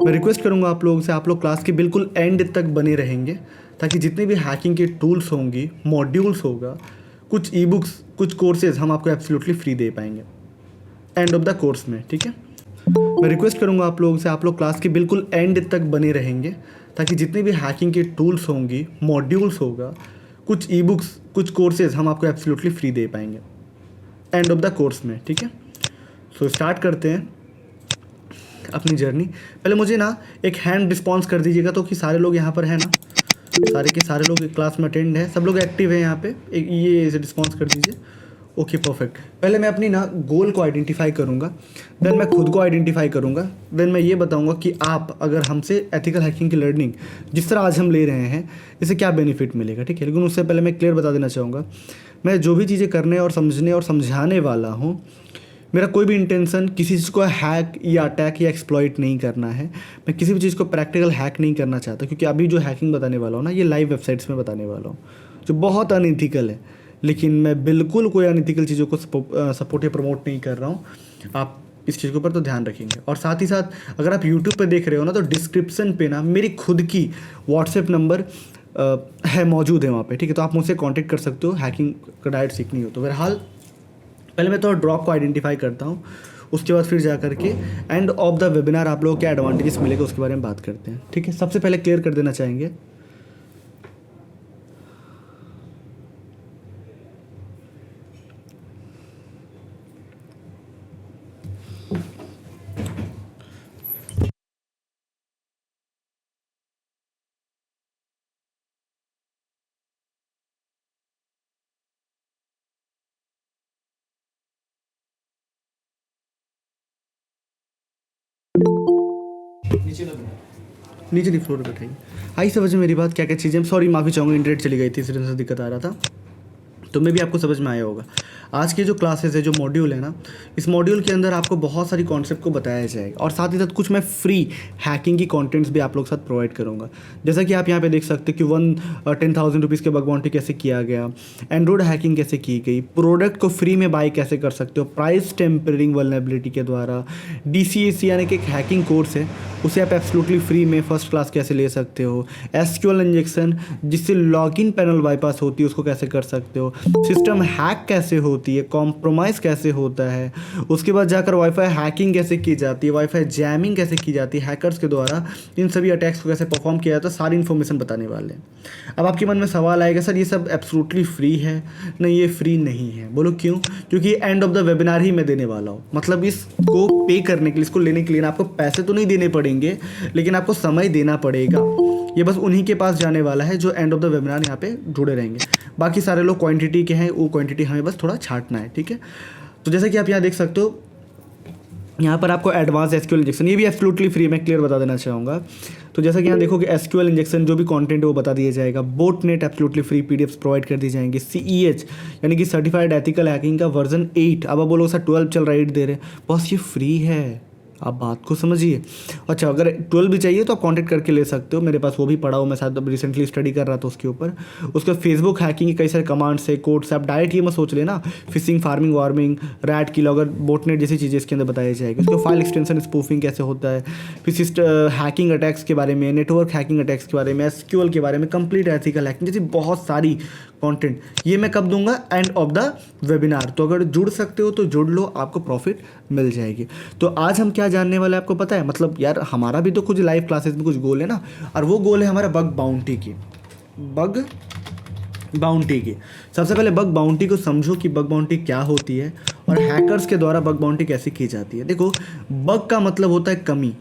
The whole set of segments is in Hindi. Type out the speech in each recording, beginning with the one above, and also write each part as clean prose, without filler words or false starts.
मैं रिक्वेस्ट करूंगा आप लोगों से, आप लोग क्लास के बिल्कुल एंड तक बने रहेंगे ताकि जितने भी हैकिंग के टूल्स होंगी, मॉड्यूल्स होगा, कुछ ई बुक्स, कुछ कोर्सेज हम आपको एब्सोल्युटली फ्री दे पाएंगे एंड ऑफ द कोर्स में, ठीक है। मैं रिक्वेस्ट करूंगा आप लोगों से, आप लोग क्लास के बिल्कुल एंड तक बने रहेंगे ताकि जितने भी हैकिंग के टूल्स होंगी, मॉड्यूल्स होगा, कुछ ई बुक्स, कुछ कोर्सेज हम आपको एब्सोल्युटली फ्री दे पाएंगे एंड ऑफ द कोर्स में, ठीक है। सो स्टार्ट करते हैं अपनी जर्नी। पहले मुझे ना एक हैंड रिस्पॉन्स कर दीजिएगा तो कि सारे लोग यहाँ पर हैं ना, सारे के सारे लोग क्लास में अटेंड है, सब लोग एक्टिव हैं यहाँ पे। एक ये रिस्पॉन्स कर दीजिए। Okay perfect. पहले मैं अपनी ना गोल को आइडेंटिफाई करूँगा, देन मैं खुद को आइडेंटिफाई करूँगा, देन मैं ये बताऊँगा कि आप अगर हमसे एथिकल हैकिंग की लर्निंग जिस तरह आज हम ले रहे हैं इससे क्या बेनिफिट मिलेगा, ठीक है। लेकिन उससे पहले मैं क्लियर बता देना चाहूँगा, मैं जो भी चीज़ें करने और समझने और समझाने वाला हूँ, मेरा कोई भी इंटेंशन किसी चीज़ को हैक या अटैक या एक्सप्लॉइट नहीं करना है। मैं किसी भी चीज़ को प्रैक्टिकल हैक नहीं करना चाहता, क्योंकि अभी जो हैकिंग बताने वाला हूँ ना, ये लाइव वेबसाइट्स में बताने वाला हूँ जो बहुत अनइथिकल है। लेकिन मैं बिल्कुल कोई अनइथिकल चीज़ों को सपोर्ट या प्रमोट नहीं कर रहा हूँ। आप इस चीज़ के ऊपर तो ध्यान रखेंगे। और साथ ही साथ अगर आप यूट्यूब पे देख रहे हो ना, तो डिस्क्रिप्शन पे ना मेरी खुद की व्हाट्सएप नंबर है, मौजूद है वहाँ पे, ठीक है। तो आप मुझसे कांटेक्ट कर सकते हो हैकिंग का डायरेक्ट सीखनी हो तो। बहरहाल पहले मैं थोड़ा ड्रॉप को आइडेंटिफाई करता हूँ, उसके बाद फिर जा करके एंड ऑफ द वेबिनार आप लोगों को क्या एडवांटेजेस मिलेगा उसके बारे में बात करते हैं, ठीक है। सबसे पहले क्लियर कर देना चाहेंगे, नीचे नहीं फ्लोर पे बैठाइए। आई समझ में मेरी बात, क्या क्या चीज़ें। सॉरी माफ़ी चाहूँगा, इंटरनेट चली गई थी, इस वजह से दिक्कत आ रहा था, तो मैं भी आपको समझ में आया होगा। आज के जो क्लासेस है, जो मॉड्यूल है ना, इस मॉड्यूल के अंदर आपको बहुत सारी कॉन्सेप्ट को बताया जाएगा और साथ ही साथ कुछ मैं फ्री हैकिंग की कंटेंट्स भी आप लोग के साथ प्रोवाइड करूंगा। जैसा कि आप यहाँ पे देख सकते हैं कि 10,000 रुपीज़ के बग बाउंटी कैसे किया गया, एंड्रॉयड हैकिंग कैसे की गई, प्रोडक्ट को फ्री में बाई कैसे कर सकते हो प्राइस टेम्परिंग वल्नरेबिलिटी के द्वारा, DCAC यानी कि एक हैकिंग कोर्स है, उसे आप एब्सोल्युटली फ्री में फर्स्ट क्लास कैसे ले सकते हो, SQL इंजेक्शन जिससे लॉगिन पैनल बाईपास होती है उसको कैसे कर सकते हो, सिस्टम हैक कैसे होती है, कॉम्प्रोमाइज़ कैसे होता है, उसके बाद जाकर वाईफाई हैकिंग कैसे की जाती है, वाईफाई जैमिंग कैसे की जाती है हैकर्स के द्वारा, इन सभी अटैक्स को कैसे परफॉर्म किया जाता है, सारी इन्फॉर्मेशन बताने वाले हैं। अब आपके मन में सवाल आएगा, सर ये सब एब्सोल्युटली फ्री है? नहीं, ये फ्री नहीं है। बोलो क्यों? क्योंकि एंड ऑफ द वेबिनार ही मैं देने वाला हूँ। मतलब इसको पे करने के लिए, इसको लेने के लिए आपको पैसे तो नहीं देने पड़ेंगे, लेकिन आपको समय देना पड़ेगा। ये बस उन्हीं के पास जाने वाला है जो एंड ऑफ द वेबिनार यहाँ पे जुड़े रहेंगे। बाकी सारे लोग क्वांटिटी के हैं, वो क्वांटिटी हमें बस थोड़ा छांटना है, ठीक है। तो जैसे कि आप यहाँ देख सकते हो, यहाँ पर आपको एडवांस SQL इंजेक्शन, ये भी एब्सोल्युटली फ्री, मैं क्लियर बता देना चाहूँगा। तो जैसा कि यहाँ देखो कि SQL इंजेक्शन जो भी कंटेंट है वो बता दिया जाएगा। Botnet absolutely free PDFs provide कर दी जाएंगी। CEH यानी कि सर्टिफाइड एथिकल हैकिंग का वर्जन 8, अब आप बोलो सर 12 चल रहा है, 8 दे रहे, बस ये फ्री है, आप बात को समझिए। अच्छा, अगर 12 भी चाहिए तो आप कांटेक्ट करके ले सकते हो, मेरे पास वो भी पड़ा हो, मैं शायद अब रिसेंटली स्टडी कर रहा था उसके ऊपर। उसके फेसबुक हैकिंग के कई सारे कमांड्स है, कोड्स है, आप डायरेक्ट ये मत सोच लेना फिशिंग, फार्मिंग, वार्मिंग, रैट की लॉगर, बोटनेट जैसी चीज़ें इसके अंदर बताई जाएगी। उसके फाइल एक्सटेंशन स्पूफिंग कैसे होता है, फिर हैकिंग अटैक्स के बारे में, नेटवर्क हैकिंग अटैक्स के बारे में, SQL के बारे में, कंप्लीट एथिकल हैकिंग जैसी बहुत सारी कंटेंट, ये मैं कब दूंगा? End of the webinar. तो अगर जुड़ सकते हो तो जुड़ लो, आपको प्रॉफिट मिल जाएगी। तो आज हम क्या जानने वाले हैं आपको पता है? मतलब यार हमारा भी तो कुछ लाइव क्लासेस में कुछ गोल है ना, और वो गोल है हमारा बग बाउंटी की। बग बाउंटी की सबसे पहले बग बाउंटी को समझो कि बग बाउंटी क्या होती है और हैकर्स के द्वारा बग बाउंटी कैसे की जाती है। देखो, बग का मतलब होता है कमी।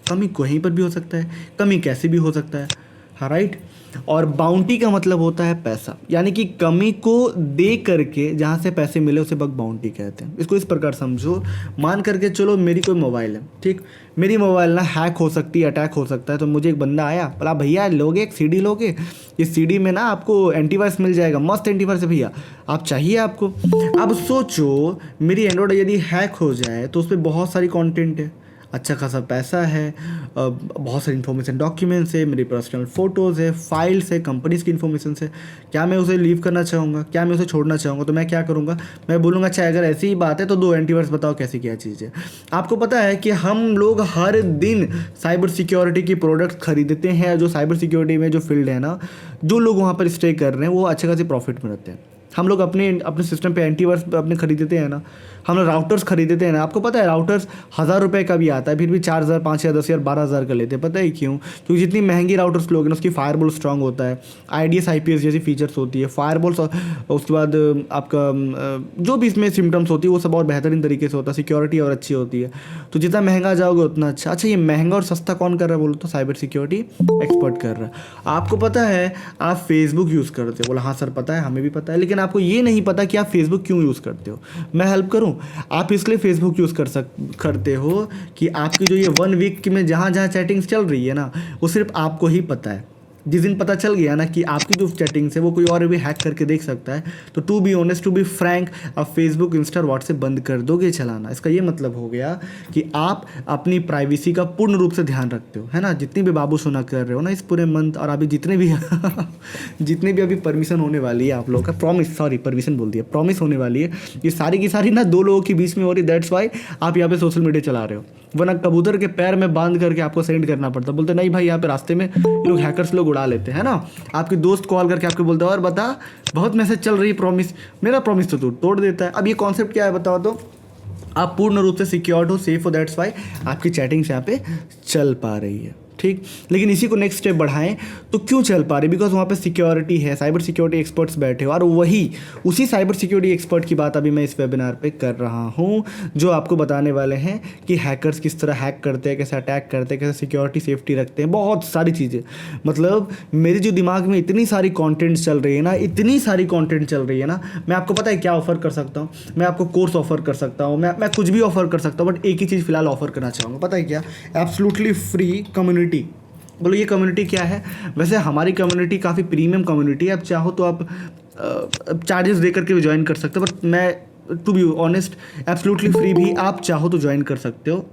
कमी कहीं पर भी हो सकता है, कमी कैसे भी हो सकता है, हाँ राइट। और बाउंटी का मतलब होता है पैसा, यानी कि कमी को दे करके जहाँ से पैसे मिले उसे बग बाउंटी कहते हैं। इसको इस प्रकार समझो, मान करके चलो मेरी कोई मोबाइल है, ठीक, मेरी मोबाइल ना हैक हो सकती है, अटैक हो सकता है। तो मुझे एक बंदा आया, बोला भैया लोगे एक CD लोगे, इस CD में ना आपको एंटीवायरस मिल जाएगा, मस्त एंटीवायरस है भैया, आप चाहिए आपको। अब सोचो मेरी एंड्रॉयड यदि हैक हो जाए तो उस पर बहुत सारी कॉन्टेंट है, अच्छा खासा पैसा है, बहुत सारी इन्फॉर्मेशन डॉक्यूमेंट्स है, मेरी पर्सनल फ़ोटोज़ है, फाइल्स है, कंपनीज़ की इन्फॉर्मेशन है। क्या मैं उसे लीव करना चाहूँगा? क्या मैं उसे छोड़ना चाहूँगा? तो मैं क्या करूँगा? मैं बोलूँगा अच्छा अगर ऐसी ही बात है तो 2 एंटीवायरस बताओ कैसी क्या चीज़ है। आपको पता है कि हम लोग हर दिन साइबर सिक्योरिटी की प्रोडक्ट्स खरीदते हैं। जो साइबर सिक्योरिटी में जो फील्ड है ना, जो लोग वहाँ पर स्टे कर रहे हैं वो अच्छे खासे प्रॉफिट में रहते हैं। हम लोग अपने अपने सिस्टम पे एंटीवायरस अपने खरीदते हैं ना, हम लोग राउटर्स खरीदते हैं ना। आपको पता है राउटर्स 1000 रुपये का भी आता है, फिर भी 4000, 5000, 10,000, 12,000 का लेते हैं। पता है क्यों? क्योंकि जितनी महंगी राउटर्स लोगे ना उसकी फायरवॉल स्ट्रांग होता है, IDS IPS जैसी फीचर्स होती है, फायरवॉल्स, उसके बाद आपका जो भी इसमें सिम्टम्स होती है वो सब और बेहतरीन तरीके से होता है, सिक्योरिटी और अच्छी होती है। तो जितना महंगा जाओगे उतना अच्छा। अच्छा ये महंगा और सस्ता कौन कर रहा है बोलो तो साइबर सिक्योरिटी एक्सपर्ट कर रहा है। आपको पता है आप फेसबुक यूज़ करते हो? बोला हाँ सर पता है, हमें भी पता है, लेकिन आपको ये नहीं पता कि आप फेसबुक क्यों यूज़ करते हो। मैं हेल्प करूं? आप इसलिए फेसबुक यूज़ करते हो कि आपकी जो ये 1 वीक में जहाँ जहाँ चैटिंग्स चल रही है ना वो सिर्फ आपको ही पता है। जिस दिन पता चल गया ना कि आपकी जो चैटिंग्स है वो कोई और भी हैक करके देख सकता है, तो to be honest, to be frank, आप फेसबुक, इंस्टा, व्हाट्सएप बंद कर दोगे चलाना। इसका ये मतलब हो गया कि आप अपनी प्राइवेसी का पूर्ण रूप से ध्यान रखते हो, है ना। जितनी भी बाबू सोना कर रहे हो ना इस पूरे मंथ, और अभी जितने भी जितने भी अभी परमिशन होने वाली है आप लोगों का, परमिशन बोल दिया, प्रॉमिस होने वाली है, ये सारी की सारी ना 2 लोगों के बीच में हो रही। दैट्स वाई आप यहाँ पे सोशल मीडिया चला रहे हो, वरना कबूतर के पैर में बांध करके आपको सेंड करना पड़ता। बोलते नहीं भाई यहाँ पे रास्ते में ये लोग हैकर्स लोग उड़ा लेते हैं ना। आपके दोस्त कॉल करके आपको बोलता है और बता बहुत मैसेज चल रही है, प्रॉमिस, मेरा प्रॉमिस तो तू तोड़ देता है। अब ये कॉन्सेप्ट क्या है बताओ तो? आप पूर्ण रूप से सिक्योर्ड हो, सेफ हो, दैट्स वाई आपकी चैटिंग्स यहाँ पे चल पा रही है, ठीक। लेकिन इसी को नेक्स्ट स्टेप बढ़ाएं तो क्यों चल पा रही? बिकॉज वहाँ पे सिक्योरिटी है, साइबर सिक्योरिटी एक्सपर्ट्स बैठे हो, और उसी साइबर सिक्योरिटी एक्सपर्ट की बात अभी मैं इस वेबिनार पे कर रहा हूँ, जो आपको बताने वाले हैं कि हैकर्स किस तरह हैक करते हैं, कैसे अटैक करते हैं, कैसे सिक्योरिटी सेफ्टी रखते हैं, बहुत सारी चीज़ें। मतलब मेरे जो दिमाग में इतनी सारी कॉन्टेंट चल रही है ना, इतनी सारी कॉन्टेंट चल रही है ना, मैं आपको पता है क्या ऑफर कर सकता हूँ? मैं आपको कोर्स ऑफर कर सकता हूँ, मैं कुछ भी ऑफर कर सकता हूँ, बट एक ही चीज़ फिलहाल ऑफर करना चाहूँगा, पता है क्या? Absolutely free community. बोलो ये कम्युनिटी क्या है? वैसे हमारी कम्युनिटी काफ़ी प्रीमियम कम्युनिटी है, आप चाहो तो आप चार्जेस दे करके भी ज्वाइन कर सकते हो, बट मैं to be honest absolutely free भी आप चाहो तो ज्वाइन कर सकते हो।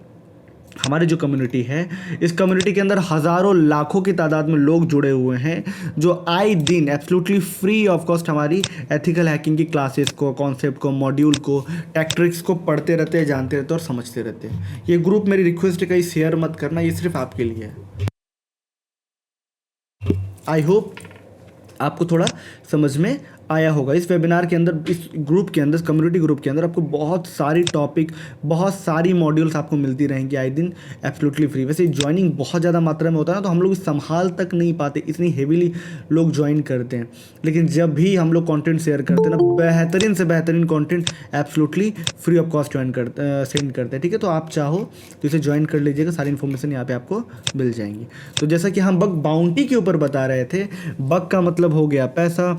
हमारी जो कम्युनिटी है, इस कम्युनिटी के अंदर हज़ारों लाखों की तादाद में लोग जुड़े हुए हैं, जो आए दिन एब्सोल्युटली फ्री ऑफ कॉस्ट हमारी एथिकल हैकिंग की क्लासेस को, कॉन्सेप्ट को, मॉड्यूल को, टैक्टिक्स को पढ़ते रहते हैं, जानते रहते हैं और समझते रहते हैं। ये ग्रुप, मेरी रिक्वेस्ट है कहीं शेयर मत करना, ये सिर्फ आपके लिए है। आई होप आपको थोड़ा समझ में आया होगा। इस वेबिनार के अंदर, इस ग्रुप के अंदर, कम्युनिटी ग्रुप के अंदर आपको बहुत सारी टॉपिक, बहुत सारी मॉड्यूल्स आपको मिलती रहेंगी आए दिन एब्सोल्युटली फ्री। वैसे ज्वाइनिंग बहुत ज़्यादा मात्रा में होता है ना, तो हम लोग संभाल तक नहीं पाते, इतनी हेवीली लोग ज्वाइन करते हैं। लेकिन जब भी हम लोग कंटेंट शेयर करते हैं ना, बेहतरीन से बेहतरीन content absolutely free of cost send करते हैं, ठीक है। तो आप चाहो तो इसे ज्वाइन कर लीजिएगा, सारी इन्फॉर्मेशन यहाँ पे आपको मिल जाएंगी। तो जैसा कि हम बग बाउंटी के ऊपर बता रहे थे, बग का मतलब हो गया पैसा,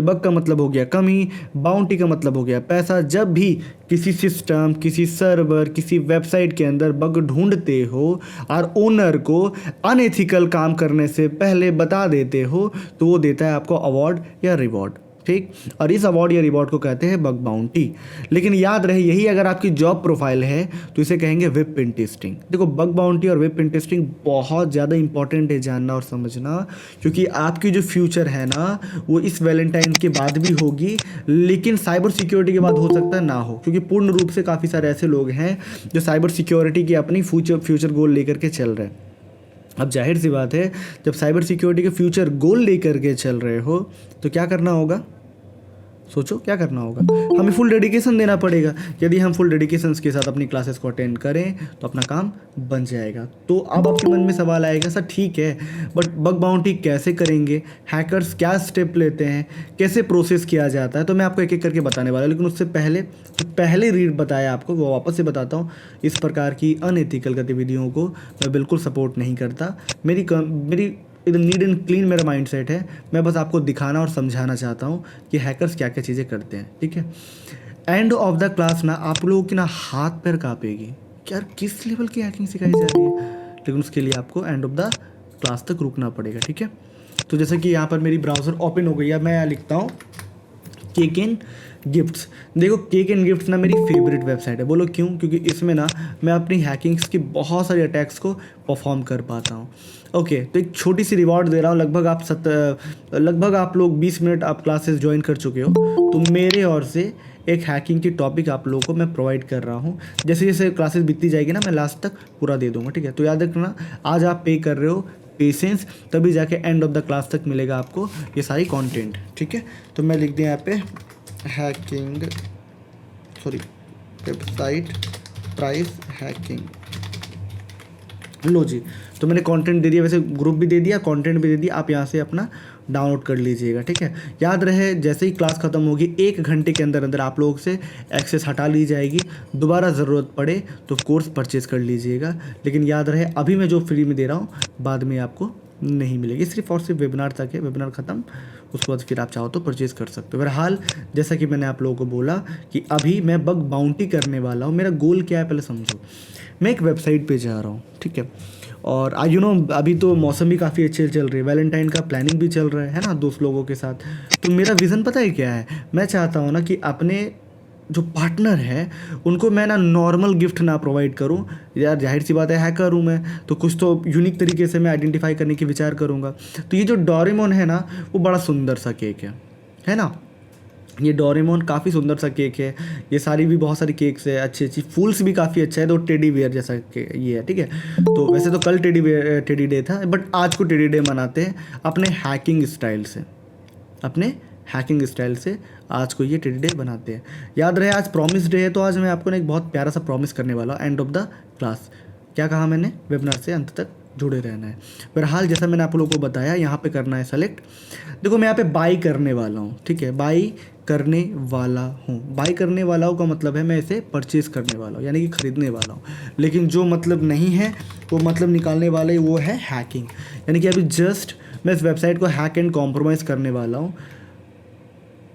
बग का मतलब हो गया कमी, बाउंटी का मतलब हो गया पैसा। जब भी किसी सिस्टम, किसी सर्वर, किसी वेबसाइट के अंदर बग ढूंढते हो और ओनर को अनएथिकल काम करने से पहले बता देते हो, तो वो देता है आपको अवार्ड या रिवॉर्ड, ठीक। और इस अवार्ड या रिवॉर्ड को कहते हैं बग बाउंटी। लेकिन याद रहे, यही अगर आपकी जॉब प्रोफाइल है तो इसे कहेंगे वेब पेन टेस्टिंग। देखो बग बाउंटी और वेब पेन टेस्टिंग बहुत ज़्यादा इंपॉर्टेंट है जानना और समझना, क्योंकि आपकी जो फ्यूचर है ना वो इस वैलेंटाइन के बाद भी होगी, लेकिन साइबर सिक्योरिटी के बाद हो सकता है ना हो, क्योंकि पूर्ण रूप से काफ़ी सारे ऐसे लोग हैं जो साइबर सिक्योरिटी की अपनी फ्यूचर गोल लेकर के चल रहे हैं। अब जाहिर सी बात है, जब साइबर सिक्योरिटी के फ्यूचर गोल लेकर के चल रहे हो तो क्या करना होगा? सोचो क्या करना होगा? हमें फुल डेडिकेशन देना पड़ेगा। यदि हम फुल डेडिकेशन के साथ अपनी क्लासेस को अटेंड करें तो अपना काम बन जाएगा। तो अब आपके मन में सवाल आएगा, सर ठीक है बट बग बाउंटी कैसे करेंगे, हैकर्स क्या स्टेप लेते हैं, कैसे प्रोसेस किया जाता है? तो मैं आपको एक एक करके बताने वाला हूँ, लेकिन उससे पहले रीड बताया आपको, वो वापस से बताता हूँ। इस प्रकार की अनएथिकल गतिविधियों को मैं बिल्कुल सपोर्ट नहीं करता। मेरी एकदम नीट एंड क्लीन मेरा माइंडसेट है। मैं बस आपको दिखाना और समझाना चाहता हूँ कि हैकर्स क्या क्या चीज़ें करते हैं, ठीक है। एंड ऑफ द क्लास ना आप लोगों की ना हाथ पैर कांपेगी कि यार किस लेवल की हैकिंग सिखाई जा रही है, लेकिन उसके लिए आपको एंड ऑफ द क्लास तक रुकना पड़ेगा, ठीक है। तो जैसे कि यहाँ पर मेरी ब्राउज़र ओपन हो गई है, मैं यहाँ लिखता हूँ गिफ्ट्स, देखो केक एंड गिफ्ट्स ना मेरी फेवरेट वेबसाइट है। बोलो क्यों? क्योंकि इसमें ना मैं अपनी हैकिंग्स की बहुत सारी अटैक्स को परफॉर्म कर पाता हूँ। ओके, तो एक छोटी सी रिवॉर्ड दे रहा हूँ। लगभग आप लोग 20 मिनट आप क्लासेस ज्वाइन कर चुके हो, तो मेरे ओर से एक हैकिंग की टॉपिक आप लोगों को मैं प्रोवाइड कर रहा हूँ। जैसे जैसे क्लासेस बीतती जाएगी ना, मैं लास्ट तक पूरा दे दूँगा, ठीक है? तो याद रखना, आज आप पे कर रहे हो पेशेंस, तभी जाके एंड ऑफ द क्लास तक मिलेगा आपको ये सारी कंटेंट, ठीक है? तो मैं लिख दिया यहाँ पे वेबसाइट प्राइस हैकिंग। लो जी, तो मैंने कंटेंट दे दिया, वैसे ग्रुप भी दे दिया, कंटेंट भी दे दिया। आप यहाँ से अपना डाउनलोड कर लीजिएगा, ठीक है? याद रहे, जैसे ही क्लास ख़त्म होगी 1 घंटे के अंदर अंदर आप लोगों से एक्सेस हटा ली जाएगी। दोबारा ज़रूरत पड़े तो कोर्स परचेज़ कर लीजिएगा, लेकिन याद रहे अभी मैं जो फ्री में दे रहा हूँ बाद में आपको नहीं मिलेगी, सिर्फ और सिर्फ वेबिनार तक है। वेबिनार ख़त्म, उसके बाद फिर आप चाहो तो परचेज़ कर सकते हो। बहरहाल, जैसा कि मैंने आप लोगों को बोला कि अभी मैं बग बाउंटी करने वाला हूँ। मेरा गोल क्या है पहले समझो। मैं एक वेबसाइट पे जा रहा हूँ, ठीक है? और अभी तो मौसम भी काफ़ी अच्छे चल रही है, वैलेंटाइन का प्लानिंग भी चल रहा है ना, दोस्त लोगों के साथ। तो मेरा विज़न पता है क्या है? मैं चाहता हूँ ना कि अपने जो पार्टनर है उनको मैं ना नॉर्मल गिफ्ट ना प्रोवाइड करूं। यार जाहिर सी बात है, हैकर हूं मैं, तो कुछ तो यूनिक तरीके से मैं आइडेंटिफाई करने की विचार करूंगा। तो ये जो डोरेमोन है ना, वो बड़ा सुंदर सा केक है ना? ये डोरेमोन काफ़ी सुंदर सा केक है। ये सारी भी बहुत सारी केक्स है, अच्छी अच्छी फूल्स भी काफ़ी अच्छा है। तो टेडी बियर जैसा ये है, ठीक है? तो वैसे तो कल टेडी डे था, बट आज को टेडी डे मनाते हैं अपने हैकिंग स्टाइल से आज को ये टेडी डे बनाते हैं। याद रहे आज प्रॉमिस डे है, तो आज मैं आपको ना एक बहुत प्यारा सा प्रॉमिस करने वाला हूँ एंड ऑफ द क्लास। क्या कहा मैंने? वेबिनार से अंत तक जुड़े रहना है। बहरहाल, जैसा मैंने आप लोगों को बताया, यहाँ पे करना है सेलेक्ट। देखो मैं यहाँ पे बाई करने वाला हूँ, ठीक है? बाई करने वाला हूँ का मतलब है मैं इसे परचेज़ करने वाला हूँ, यानी कि ख़रीदने वाला हूँ। लेकिन जो मतलब नहीं है वो मतलब निकालने वाले, वो है हैकिंग। यानी कि अभी जस्ट मैं इस वेबसाइट को हैक एंड कॉम्प्रोमाइज़ करने वाला हूँ,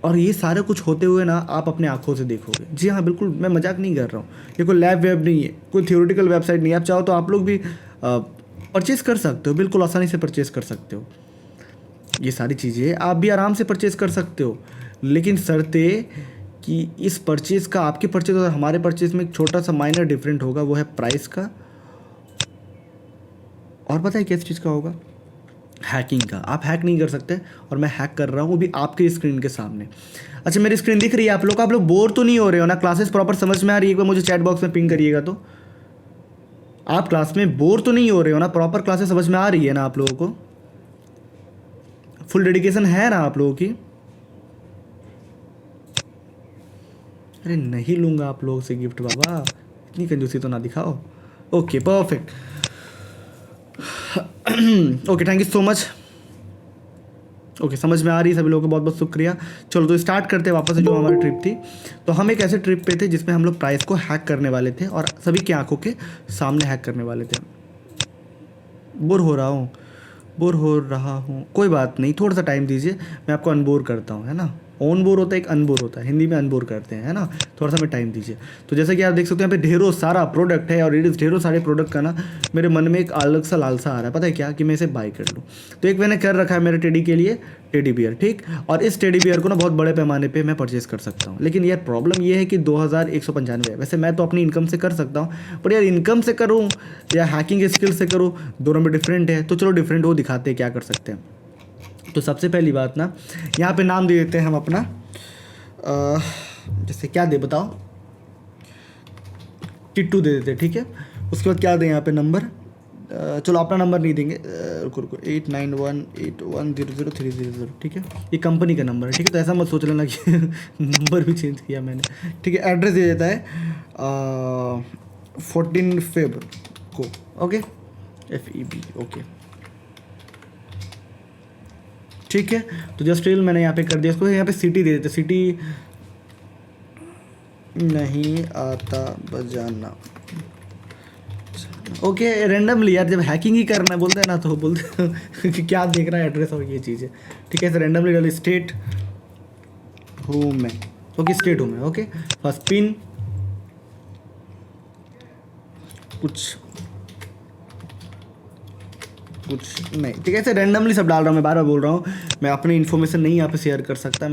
और ये सारा कुछ होते हुए ना आप अपने आंखों से देखोगे। जी हाँ, बिल्कुल, मैं मजाक नहीं कर रहा हूँ। ये कोई लैब वेब नहीं है, कोई थियोरेटिकल वेबसाइट नहीं है। आप चाहो तो आप लोग भी परचेज़ कर सकते हो, बिल्कुल आसानी से परचेज़ कर सकते हो। ये सारी चीज़ें आप भी आराम से परचेज़ कर सकते हो, लेकिन शर्ते कि इस परचेज़ का, आपके परचेज़ और हमारे परचेज़ में एक छोटा सा माइनर डिफरेंट होगा, वो है प्राइस का। और पता है किस चीज़ का होगा? हैकिंग का। आप हैक नहीं कर सकते, और मैं हैक कर रहा हूँ, वो भी आपके स्क्रीन के सामने। अच्छा, मेरी स्क्रीन दिख रही है आप लोग बोर तो नहीं हो रहे हो ना? क्लासेस प्रॉपर समझ में आ रही है? एक बार मुझे चैट बॉक्स में पिंग करिएगा। तो आप क्लास में बोर तो नहीं हो रहे हो ना? प्रॉपर क्लासेस समझ में आ रही है ना आप लोगों को? फुल डेडिकेशन है ना आप लोगों की? अरे नहीं लूँगा आप लोगों से गिफ्ट बाबा, इतनी कंजूसी तो ना दिखाओ। Okay, perfect. Okay, thank you so much. Okay, समझ में आ रही है सभी लोगों को, बहुत बहुत शुक्रिया। चलो तो स्टार्ट करते हैं वापस से जो हमारी ट्रिप थी। तो हम एक ऐसे ट्रिप पे थे जिसमें हम लोग प्राइस को हैक करने वाले थे, और सभी की आंखों के सामने हैक करने वाले थे। बोर हो रहा हूँ, कोई बात नहीं, थोड़ा सा टाइम दीजिए, मैं आपको अनबोर करता हूँ, है ना? ऑन बोर होता है, एक अनबोर होता है, हिंदी में अनबोर करते हैं, है ना? थोड़ा सा मैं टाइम दीजिए। तो जैसे कि आप देख सकते हैं यहाँ पे ढेरों सारा प्रोडक्ट है, और ढेरों सारे प्रोडक्ट का ना मेरे मन में एक अलग सा लालसा आ रहा है, पता है क्या? कि मैं इसे बाय कर लूँ। तो एक मैंने कर रखा है मेरे टेडी के लिए, टेडी बियर, ठीक? और इस टेडी बियर को ना बहुत बड़े पैमाने पे मैं परचेज़ कर सकता हूँ, लेकिन यार प्रॉब्लम ये है कि 2195 है। वैसे मैं तो अपनी इनकम से कर सकता हूँ, पर यार इनकम से करूँ या हैकिंग स्किल से करूँ, दोनों में डिफरेंट है। तो चलो डिफरेंट वो दिखाते हैं क्या कर सकते हैं। तो सबसे पहली बात ना, यहाँ पे नाम दे देते हैं हम अपना, जैसे क्या दे बताओ? टिट्टू दे देते हैं, ठीक है? उसके बाद क्या दें यहाँ पे नंबर? चलो अपना नंबर नहीं देंगे, रुको 8918100300, ठीक है? ये कंपनी का नंबर है, ठीक है? तो ऐसा मत सोच लेना कि नंबर भी चेंज किया मैंने, ठीक है? एड्रेस दे देता है 14 फेब को, ओके? FEB, ओके, ठीक है? तो जस्ट रियल मैंने यहाँ पे कर दिया इसको। यहाँ पे सिटी दे देते, सिटी नहीं आता बजाना, ओके? रैंडमली यार, जब हैकिंग ही करना बोलते हैं ना, तो बोलते हैं कि क्या देख रहा है एड्रेस और ये चीज़ें, ठीक है? तो रैंडमली डाल स्टेट हूँ मैं, ओके? स्टेट हूँ मैं, ओके? फर्स्ट पिन कुछ कुछ नहीं, ठीक है। ऐसे रैंडमली सब डाल रहा हूँ, मैं बार बार बोल रहा हूँ, मैं अपनी इन्फॉर्मेशन नहीं यहाँ पे शेयर कर सकता,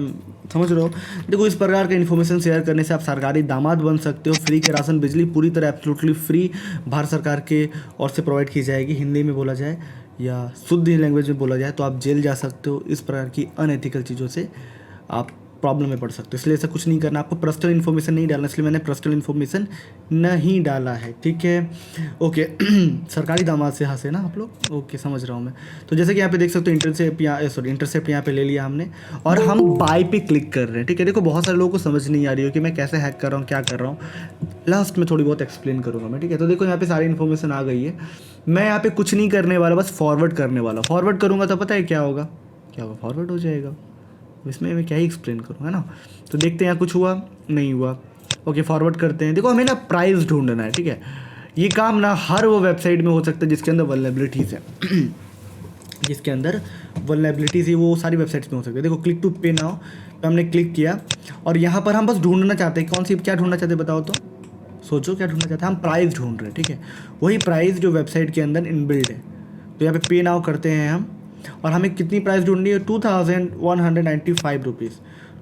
समझ रहे हो। देखो, इस प्रकार का इन्फॉर्मेशन शेयर करने से आप सरकारी दामाद बन सकते हो। फ्री के राशन बिजली पूरी तरह एब्सोल्युटली फ्री भारत सरकार के ओर से प्रोवाइड की जाएगी। हिंदी में बोला जाए या शुद्ध लैंग्वेज में बोला जाए तो आप जेल जा सकते हो। इस प्रकार की अनएथिकल चीज़ों से आप प्रॉब्लम में पड़ सकते हो, इसलिए ऐसा कुछ नहीं करना। आपको पर्सनल इन्फॉर्मेशन नहीं डालना, इसलिए मैंने पर्सनल इन्फॉर्मेशन नहीं डाला है, ठीक है। ओके सरकारी दामाद से हंसे ना आप लोग, ओके समझ रहा हूँ मैं। तो जैसे कि यहाँ पे देख सकते हो इंटरसेप्ट यहाँ पे ले लिया हमने और हम बाय पे क्लिक कर रहे हैं, ठीक है। देखो, बहुत सारे लोगों को समझ नहीं आ रही हो कि मैं कैसे हैक कर रहा हूँ, क्या कर रहा हूँ। लास्ट में थोड़ी बहुत एक्सप्लेन करूँगा मैं, ठीक है। तो देखो, यहाँ पे सारी इन्फॉर्मेशन आ गई है। मैं यहाँ पे कुछ नहीं करने वाला, बस फॉरवर्ड करने वाला। फॉरवर्ड करूँगा तो पता है क्या होगा, फॉरवर्ड हो जाएगा। इसमें मैं क्या ही एक्सप्लेन करूँ, है ना। तो देखते हैं यहाँ कुछ हुआ नहीं हुआ। ओके, फॉरवर्ड करते हैं। देखो, हमें ना प्राइस ढूंढना है, ठीक है। ये काम ना हर वो वेबसाइट में हो सकता है जिसके अंदर वल्नरेबिलिटीज़ है जिसके अंदर वल्नरेबिलिटीज़ है, वो सारी वेबसाइट्स में हो सकती है। देखो, क्लिक टू पे नाउ पे हमने क्लिक किया और यहाँ पर हम बस ढूंढना चाहते हैं। कौन सी, क्या ढूंढना चाहते हैं बताओ तो, सोचो क्या ढूंढना चाहते हैं। हम प्राइस ढूंढ रहे हैं, ठीक है। वही प्राइस जो वेबसाइट के अंदर इनबिल्ड है। तो यहाँ पे नाउ करते हैं हम, और हमें कितनी प्राइस ढूंढनी है, 2195 रुपीज़।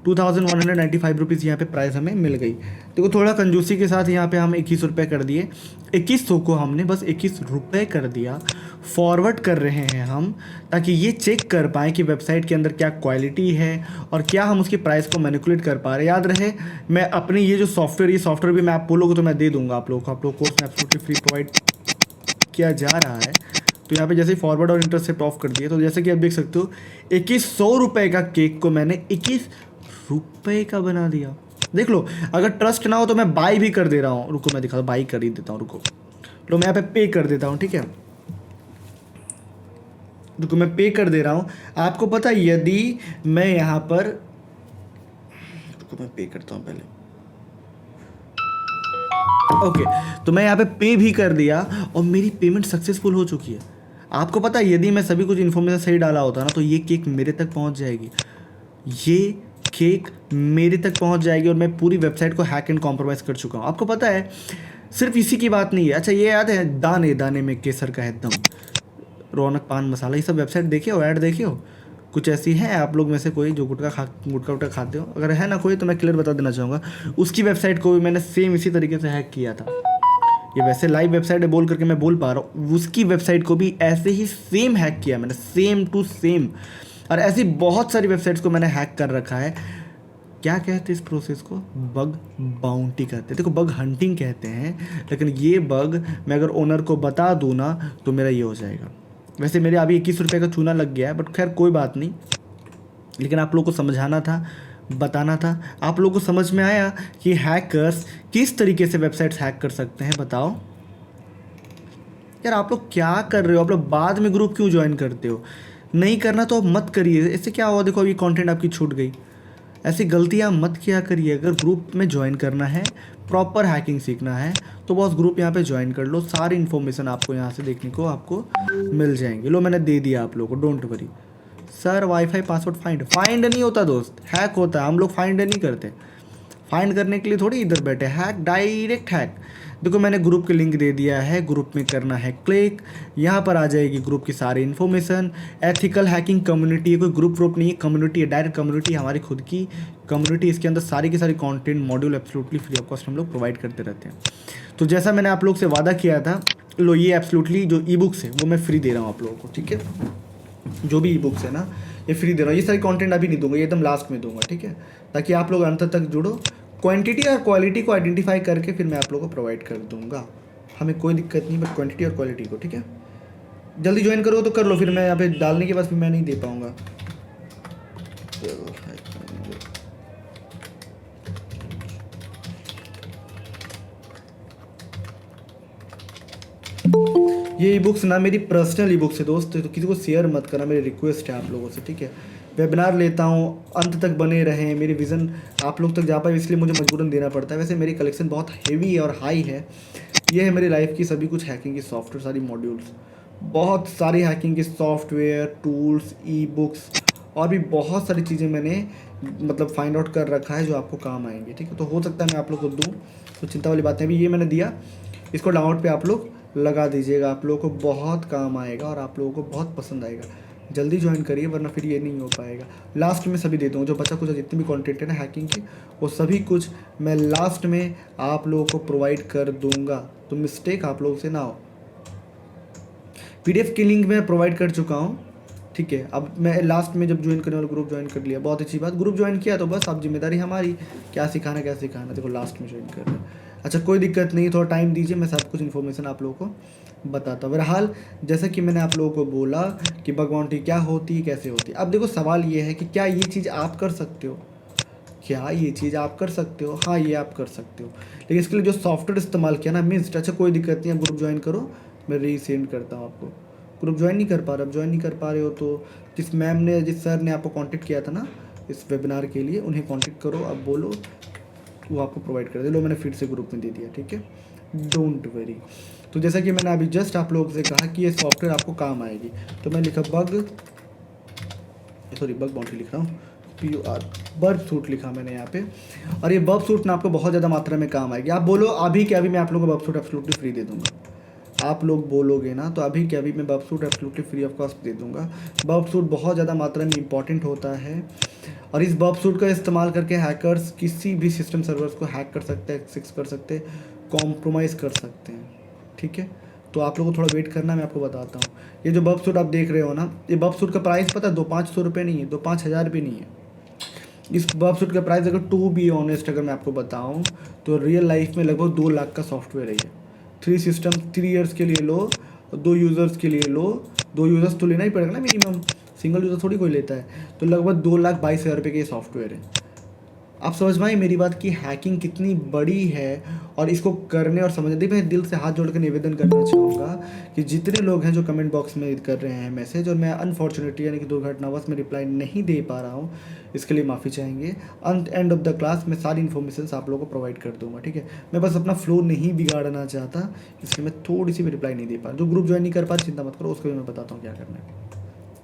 2195 रुपीज़ यहाँ पे प्राइस हमें मिल गई। देखो, थोड़ा कंजूसी के साथ यहाँ पे हम 21 रुपये कर दिए। 2100 को हमने बस 21 रुपये कर दिया। फॉरवर्ड कर रहे हैं हम, ताकि ये चेक कर पाएँ कि वेबसाइट के अंदर क्या क्वालिटी है और क्या हम उसकी प्राइस को मैनिपुलेट कर पा रहे हैं। याद रहे, मैं अपनी ये सॉफ्टवेयर भी मैं आप बोलोगे तो मैं दे दूँगा आप लोगों को। आप लोग कोर्स में एब्सोल्युटली फ्री प्रोवाइड किया जा रहा है। तो यहाँ पे जैसे ही फॉरवर्ड और इंटरसेप्ट ऑफ कर दिए, तो जैसे कि आप देख सकते हो 2100 रुपये का केक को मैंने 21 रुपये का बना दिया। देख लो, अगर ट्रस्ट ना हो तो मैं बाई भी कर दे रहा हूँ। रुको, मैं दिखा दूँ, बाई कर ही देता हूँ। रुको, लो मैं यहाँ पे पे कर देता हूँ, ठीक है। रुको, मैं पे कर दे रहा हूँ। आपको पता है, यदि मैं यहाँ पर, रुको मैं पे करता हूँ पहले। ओके, तो मैं यहाँ पे भी कर दिया और मेरी पेमेंट सक्सेसफुल हो चुकी है। आपको पता है, यदि मैं सभी कुछ इन्फॉर्मेशन सही डाला होता ना, तो ये केक मेरे तक पहुँच जाएगी। ये केक मेरे तक पहुँच जाएगी और मैं पूरी वेबसाइट को हैक एंड कॉम्प्रोमाइज़ कर चुका हूँ। आपको पता है, सिर्फ इसी की बात नहीं है। अच्छा, ये याद है, दाने दाने में केसर का है दम, रौनक पान मसाला, ये सब वेबसाइट देखे हो, ऐड देखे हो? कुछ ऐसी है आप लोग में से कोई जो गुटखा खाते हो? अगर है ना कोई, तो मैं क्लियर बता देना चाहूँगा, उसकी वेबसाइट को भी मैंने सेम इसी तरीके से हैक किया था। ये वैसे लाइव वेबसाइट है बोल करके मैं बोल पा रहा हूँ, उसकी वेबसाइट को भी ऐसे ही सेम हैक किया मैंने, सेम टू सेम। और ऐसी बहुत सारी वेबसाइट्स को मैंने हैक कर रखा है। क्या कहते हैं इस प्रोसेस को? बग बाउंटी कहते हैं। देखो, बग हंटिंग कहते हैं, लेकिन ये बग मैं अगर ओनर को बता दूँ ना, तो मेरा ये हो जाएगा। वैसे मेरे अभी 21 रुपये का चूना लग गया है, बट खैर कोई बात नहीं। लेकिन आप लोगों को समझाना था, बताना था। आप लोगों को समझ में आया कि हैकर्स किस तरीके से वेबसाइट्स हैक कर सकते हैं? बताओ यार, आप लोग क्या कर रहे हो? आप लोग बाद में ग्रुप क्यों ज्वाइन करते हो? नहीं करना तो मत करिए। इससे क्या हुआ, देखो अभी कंटेंट आपकी छूट गई। ऐसी गलतियाँ मत किया करिए। अगर ग्रुप में ज्वाइन करना है, प्रॉपर हैकिंग सीखना है, तो बस ग्रुप यहाँ पे ज्वाइन कर लो। सारी इन्फॉर्मेशन आपको यहाँ से देखने को आपको मिल जाएंगे। लो, मैंने दे दिया आप लोगों को, don't worry. Sir, wifi password find नहीं होता दोस्त, हैक होता है। हम लोग फाइंड नहीं करते। फाइंड करने के लिए थोड़ी इधर बैठे, हैक, डायरेक्ट हैक। देखो, मैंने ग्रुप के लिंक दे दिया है, ग्रुप में करना है क्लिक। यहाँ पर आ जाएगी ग्रुप की सारी इन्फॉर्मेशन। एथिकल हैकिंग कम्युनिटी है, कोई ग्रुप नहीं है, कम्युनिटी है, डायरेक्ट कम्युनिटी, हमारी खुद की कम्युनिटी। इसके अंदर सारी की सारी content module absolutely free of cost हम लोग प्रोवाइड करते रहते हैं। तो जैसा मैंने आप लोग से वादा किया था, लो ये एब्सोल्युटली जो ई बुक्स है वो मैं फ्री दे रहा हूँ आप लोगों को, ठीक है। जो भी ई बुक्स है ना, ये फ्री दे रहा हूँ। ये सारी कंटेंट अभी नहीं दूंगा, ये एकदम लास्ट में दूंगा, ठीक है, ताकि आप लोग अंत तक जुड़ो। क्वांटिटी और क्वालिटी को आइडेंटिफाई करके फिर मैं आप लोगों को प्रोवाइड कर दूंगा। हमें कोई दिक्कत नहीं, बट क्वांटिटी और क्वालिटी को, ठीक है। जल्दी ज्वाइन करो तो कर लो, फिर मैं यहाँ पे डालने के बाद फिर मैं नहीं दे पाऊँगा। ये ई बुक्स ना मेरी पर्सनल ई बुक्स है दोस्त, तो किसी को शेयर मत करना, मेरी रिक्वेस्ट है आप लोगों से, ठीक है। वेबिनार लेता हूँ, अंत तक बने रहें। मेरी विज़न आप लोग तक जा पाए, इसलिए मुझे मजबूरन देना पड़ता है। वैसे मेरी कलेक्शन बहुत हेवी है और हाई है। ये है मेरी लाइफ की सभी कुछ हैकिंग की सॉफ्टवेयर, सारी मॉड्यूल्स, बहुत सारी हैकिंग की सॉफ्टवेयर, टूल्स, ई बुक्स और भी बहुत सारी चीज़ें मैंने मतलब फाइंड आउट कर रखा है जो आपको काम आएंगे, ठीक है। तो हो सकता है मैं आप लोग को दूँ, तो चिंता वाली बात नहीं। अभी ये मैंने दिया, इसको डाउनलोड पे आप लोग लगा दीजिएगा, आप लोगों को बहुत काम आएगा और आप लोगों को बहुत पसंद आएगा। जल्दी ज्वाइन करिए वरना फिर ये नहीं हो पाएगा। लास्ट में सभी दे दूँगा, जो बचा कुछ जितने भी कंटेंट है ना हैकिंग के, वो सभी कुछ मैं लास्ट में आप लोगों को प्रोवाइड कर दूँगा, तो मिस्टेक आप लोगों से ना हो। PDF की लिंक मैं प्रोवाइड कर चुका हूँ, ठीक है। अब मैं लास्ट में जब ज्वाइन करने वाला ग्रुप ज्वाइन कर लिया, बहुत अच्छी बात, ग्रुप ज्वाइन किया तो बस अब जिम्मेदारी हमारी, क्या सिखाना देखो लास्ट में ज्वाइन कर रहे हैं। अच्छा कोई दिक्कत नहीं, थोड़ा टाइम दीजिए, मैं सब कुछ इन्फॉर्मेशन आप लोगों को बताता हूँ। बहरहाल जैसा कि मैंने आप लोगों को बोला कि बग बाउंटी क्या होती है, कैसे होती है। अब देखो सवाल ये है कि क्या ये चीज़ आप कर सकते हो, क्या ये चीज़ आप कर सकते हो? हाँ ये आप कर सकते हो, लेकिन इसके लिए जो सॉफ्टवेयर इस्तेमाल किया ना मिस्ट। अच्छा कोई दिक्कत नहीं, आप ग्रुप ज्वाइन करो, मैं रीसेंड करता हूँ आपको। ग्रुप ज्वाइन नहीं कर पा रहे, अब ज्वाइन नहीं कर पा रहे हो तो जिस मैम ने, जिस सर ने आपको कांटेक्ट किया था ना इस वेबिनार के लिए, उन्हें कांटेक्ट करो, अब बोलो वो आपको प्रोवाइड कर दे। लो मैंने फिर से ग्रुप में दे दिया, ठीक है, डोंट वरी। तो जैसा कि मैंने अभी जस्ट आप लोगों से कहा कि ये सॉफ्टवेयर आपको काम आएगी, तो मैं लिखा बग बाउंड्री लिख रहा हूँ, PUR बर्ब सूट लिखा मैंने यहाँ पे। और ये बर्ब सूट ना आपको बहुत ज़्यादा मात्रा में काम आएगी। आप बोलो अभी के अभी मैं आप लोगों को बर्ब सूट एब्सोल्युटली फ्री दे दूँगा। आप लोग बोलोगे ना तो अभी के अभी मैं Burp Suite absolutely free of cost दे दूँगा। बर्ब सूट बहुत ज़्यादा मात्रा में इंपॉर्टेंट होता है और इस बर्ब सूट का इस्तेमाल करके हैकर्स किसी भी सिस्टम सर्वर्स को हैक कर सकते हैं, एक्सेस कर सकते हैं, कॉम्प्रोमाइज़ कर सकते हैं, ठीक है। तो आप लोगों को थोड़ा वेट करना, मैं आपको बताता हूँ। ये जो बर्ब सूट आप देख रहे हो ना, ये बर्ब सूट का प्राइस पता है 2-500 रुपये नहीं है, 2-5 हज़ार भी नहीं है। इस बर्ब सूट का प्राइस अगर टू बी ऑनेस्ट अगर मैं आपको बताऊं तो रियल लाइफ में लगभग 2 लाख का सॉफ्टवेयर है ये। 3 सिस्टम 3 ईयर्स के लिए लो, 2 यूज़र्स के लिए लो, 2 यूज़र्स तो लेना ही पड़ेगा ना मिनिमम, सिंगल यूज़र थोड़ी कोई लेता है, तो लगभग 2,22,000 रुपये के ये सॉफ्टवेयर है। आप समझ में आई मेरी बात की हैकिंग कितनी बड़ी है और इसको करने और समझने। देखिए मैं दिल से हाथ जोड़ कर निवेदन करना चाहूँगा कि जितने लोग हैं जो कमेंट बॉक्स में कर रहे हैं मैसेज, और मैं अनफॉर्चुनेटली यानी कि दुर्घटनावश में रिप्लाई नहीं दे पा रहा हूँ, इसके लिए माफ़ी चाहेंगे। एंड ऑफ द क्लास में सारी इन्फॉर्मेशन आप लोगों को प्रोवाइड कर दूँगा, ठीक है। मैं बस अपना फ्लो नहीं बिगाड़ना चाहता, इसलिए मैं थोड़ी सी भी रिप्लाई नहीं दे पा। जो ग्रुप ज्वाइन नहीं कर पा चिंता मत करो, उसको भी मैं बताता हूँ क्या करना है।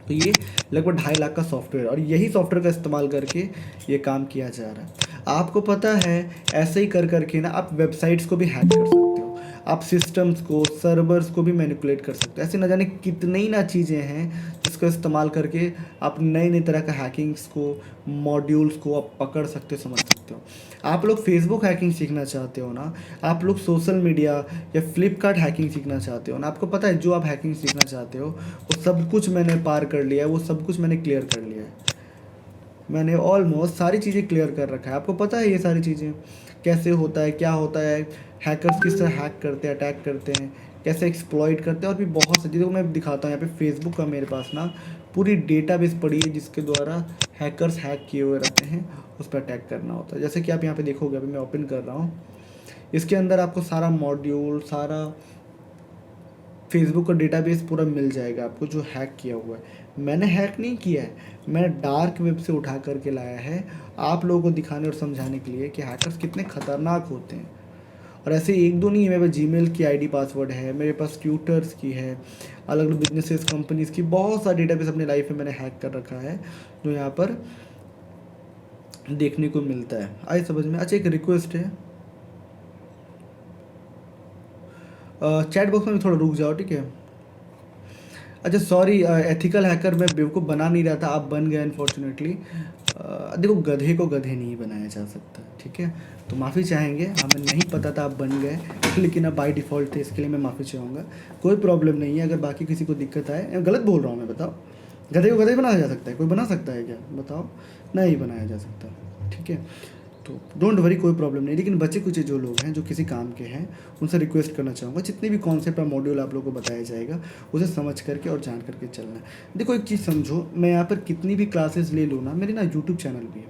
तो ये लगभग 2.5 लाख का सॉफ्टवेयर, और यही सॉफ्टवेयर का इस्तेमाल करके ये काम किया जा रहा है। आपको पता है ऐसे ही कर करके ना आप वेबसाइट्स को भी हैक कर सकते हो, आप सिस्टम्स को, सर्वर्स को भी मैनिपुलेट कर सकते हो। ऐसे न जाने कितने ही ना चीज़ें हैं जिसका इस्तेमाल करके आप नए नए तरह का हैकिंग्स को, मॉड्यूल्स को आप पकड़ सकते हो, समझ सकते हो। आप लोग फेसबुक हैकिंग सीखना चाहते हो ना, आप लोग सोशल मीडिया या फ्लिपकार्ट हैकिंग सीखना चाहते हो ना, आपको पता है जो आप हैकिंग सीखना चाहते हो वो सब कुछ मैंने पार कर लिया है, वो सब कुछ मैंने क्लियर कर लिया है। मैंने ऑलमोस्ट सारी चीज़ें क्लियर कर रखा है। आपको पता है ये सारी चीज़ें कैसे होता है, क्या होता है, हैकर्स किस तरह हैक करते हैं, अटैक करते हैं, कैसे एक्सप्लॉइट करते हैं, और भी बहुत सी चीज़ों को मैं दिखाता हूँ। यहाँ पे फेसबुक का मेरे पास ना पूरी डेटाबेस पड़ी है जिसके द्वारा हैकर्स हैक किए हुए रहते हैं, उस पर अटैक करना होता है। जैसे कि आप यहाँ पे देखोगे, अभी मैं ओपन कर रहा हूँ, इसके अंदर आपको सारा मॉड्यूल, सारा फेसबुक का डेटाबेस पूरा मिल जाएगा आपको जो हैक किया हुआ है। मैंने हैक नहीं किया है, मैंने डार्क वेब से उठा करके लाया है आप लोगों को दिखाने और समझाने के लिए कि हैकर्स कितने ख़तरनाक होते हैं। और ऐसे एक दो नहीं है, मेरे पास जीमेल की आईडी पासवर्ड है, मेरे पास ट्यूटर्स की है, अलग अलग बिजनेसेस, कंपनीज़ की बहुत सारा डेटाबेस अपने लाइफ में मैंने हैक कर रखा है जो यहाँ पर देखने को मिलता है। आइए समझ में। अच्छा एक रिक्वेस्ट है, चैट बॉक्स में भी थोड़ा रुक जाओ, ठीक है। अच्छा सॉरी, एथिकल हैकर मैं बेवकूफ़ बना नहीं रहा था, आप बन गए अनफॉर्चुनेटली। देखो गधे को गधे नहीं बनाया जा सकता, ठीक है, तो माफ़ी चाहेंगे, हमें नहीं पता था आप बन गए, लेकिन अब बाय डिफ़ॉल्ट थे, इसके लिए मैं माफ़ी चाहूँगा। कोई प्रॉब्लम नहीं है, अगर बाकी किसी को दिक्कत आए, गलत बोल रहा हूँ मैं, बताओ गधे को गधे बनाया जा सकता है, कोई बना सकता है क्या, बताओ, नहीं बनाया जा सकता, ठीक है। तो डोंट वरी, कोई प्रॉब्लम नहीं। लेकिन बच्चे कुछ जो लोग हैं जो किसी काम के हैं, उनसे रिक्वेस्ट करना चाहूँगा, जितने भी कॉन्सेप्ट और मॉड्यूल आप लोगों को बताया जाएगा उसे समझ करके और जान करके चलना है। देखो एक चीज़ समझो, मैं यहाँ पर कितनी भी क्लासेस ले लूँ ना, मेरी ना यूट्यूब चैनल भी है,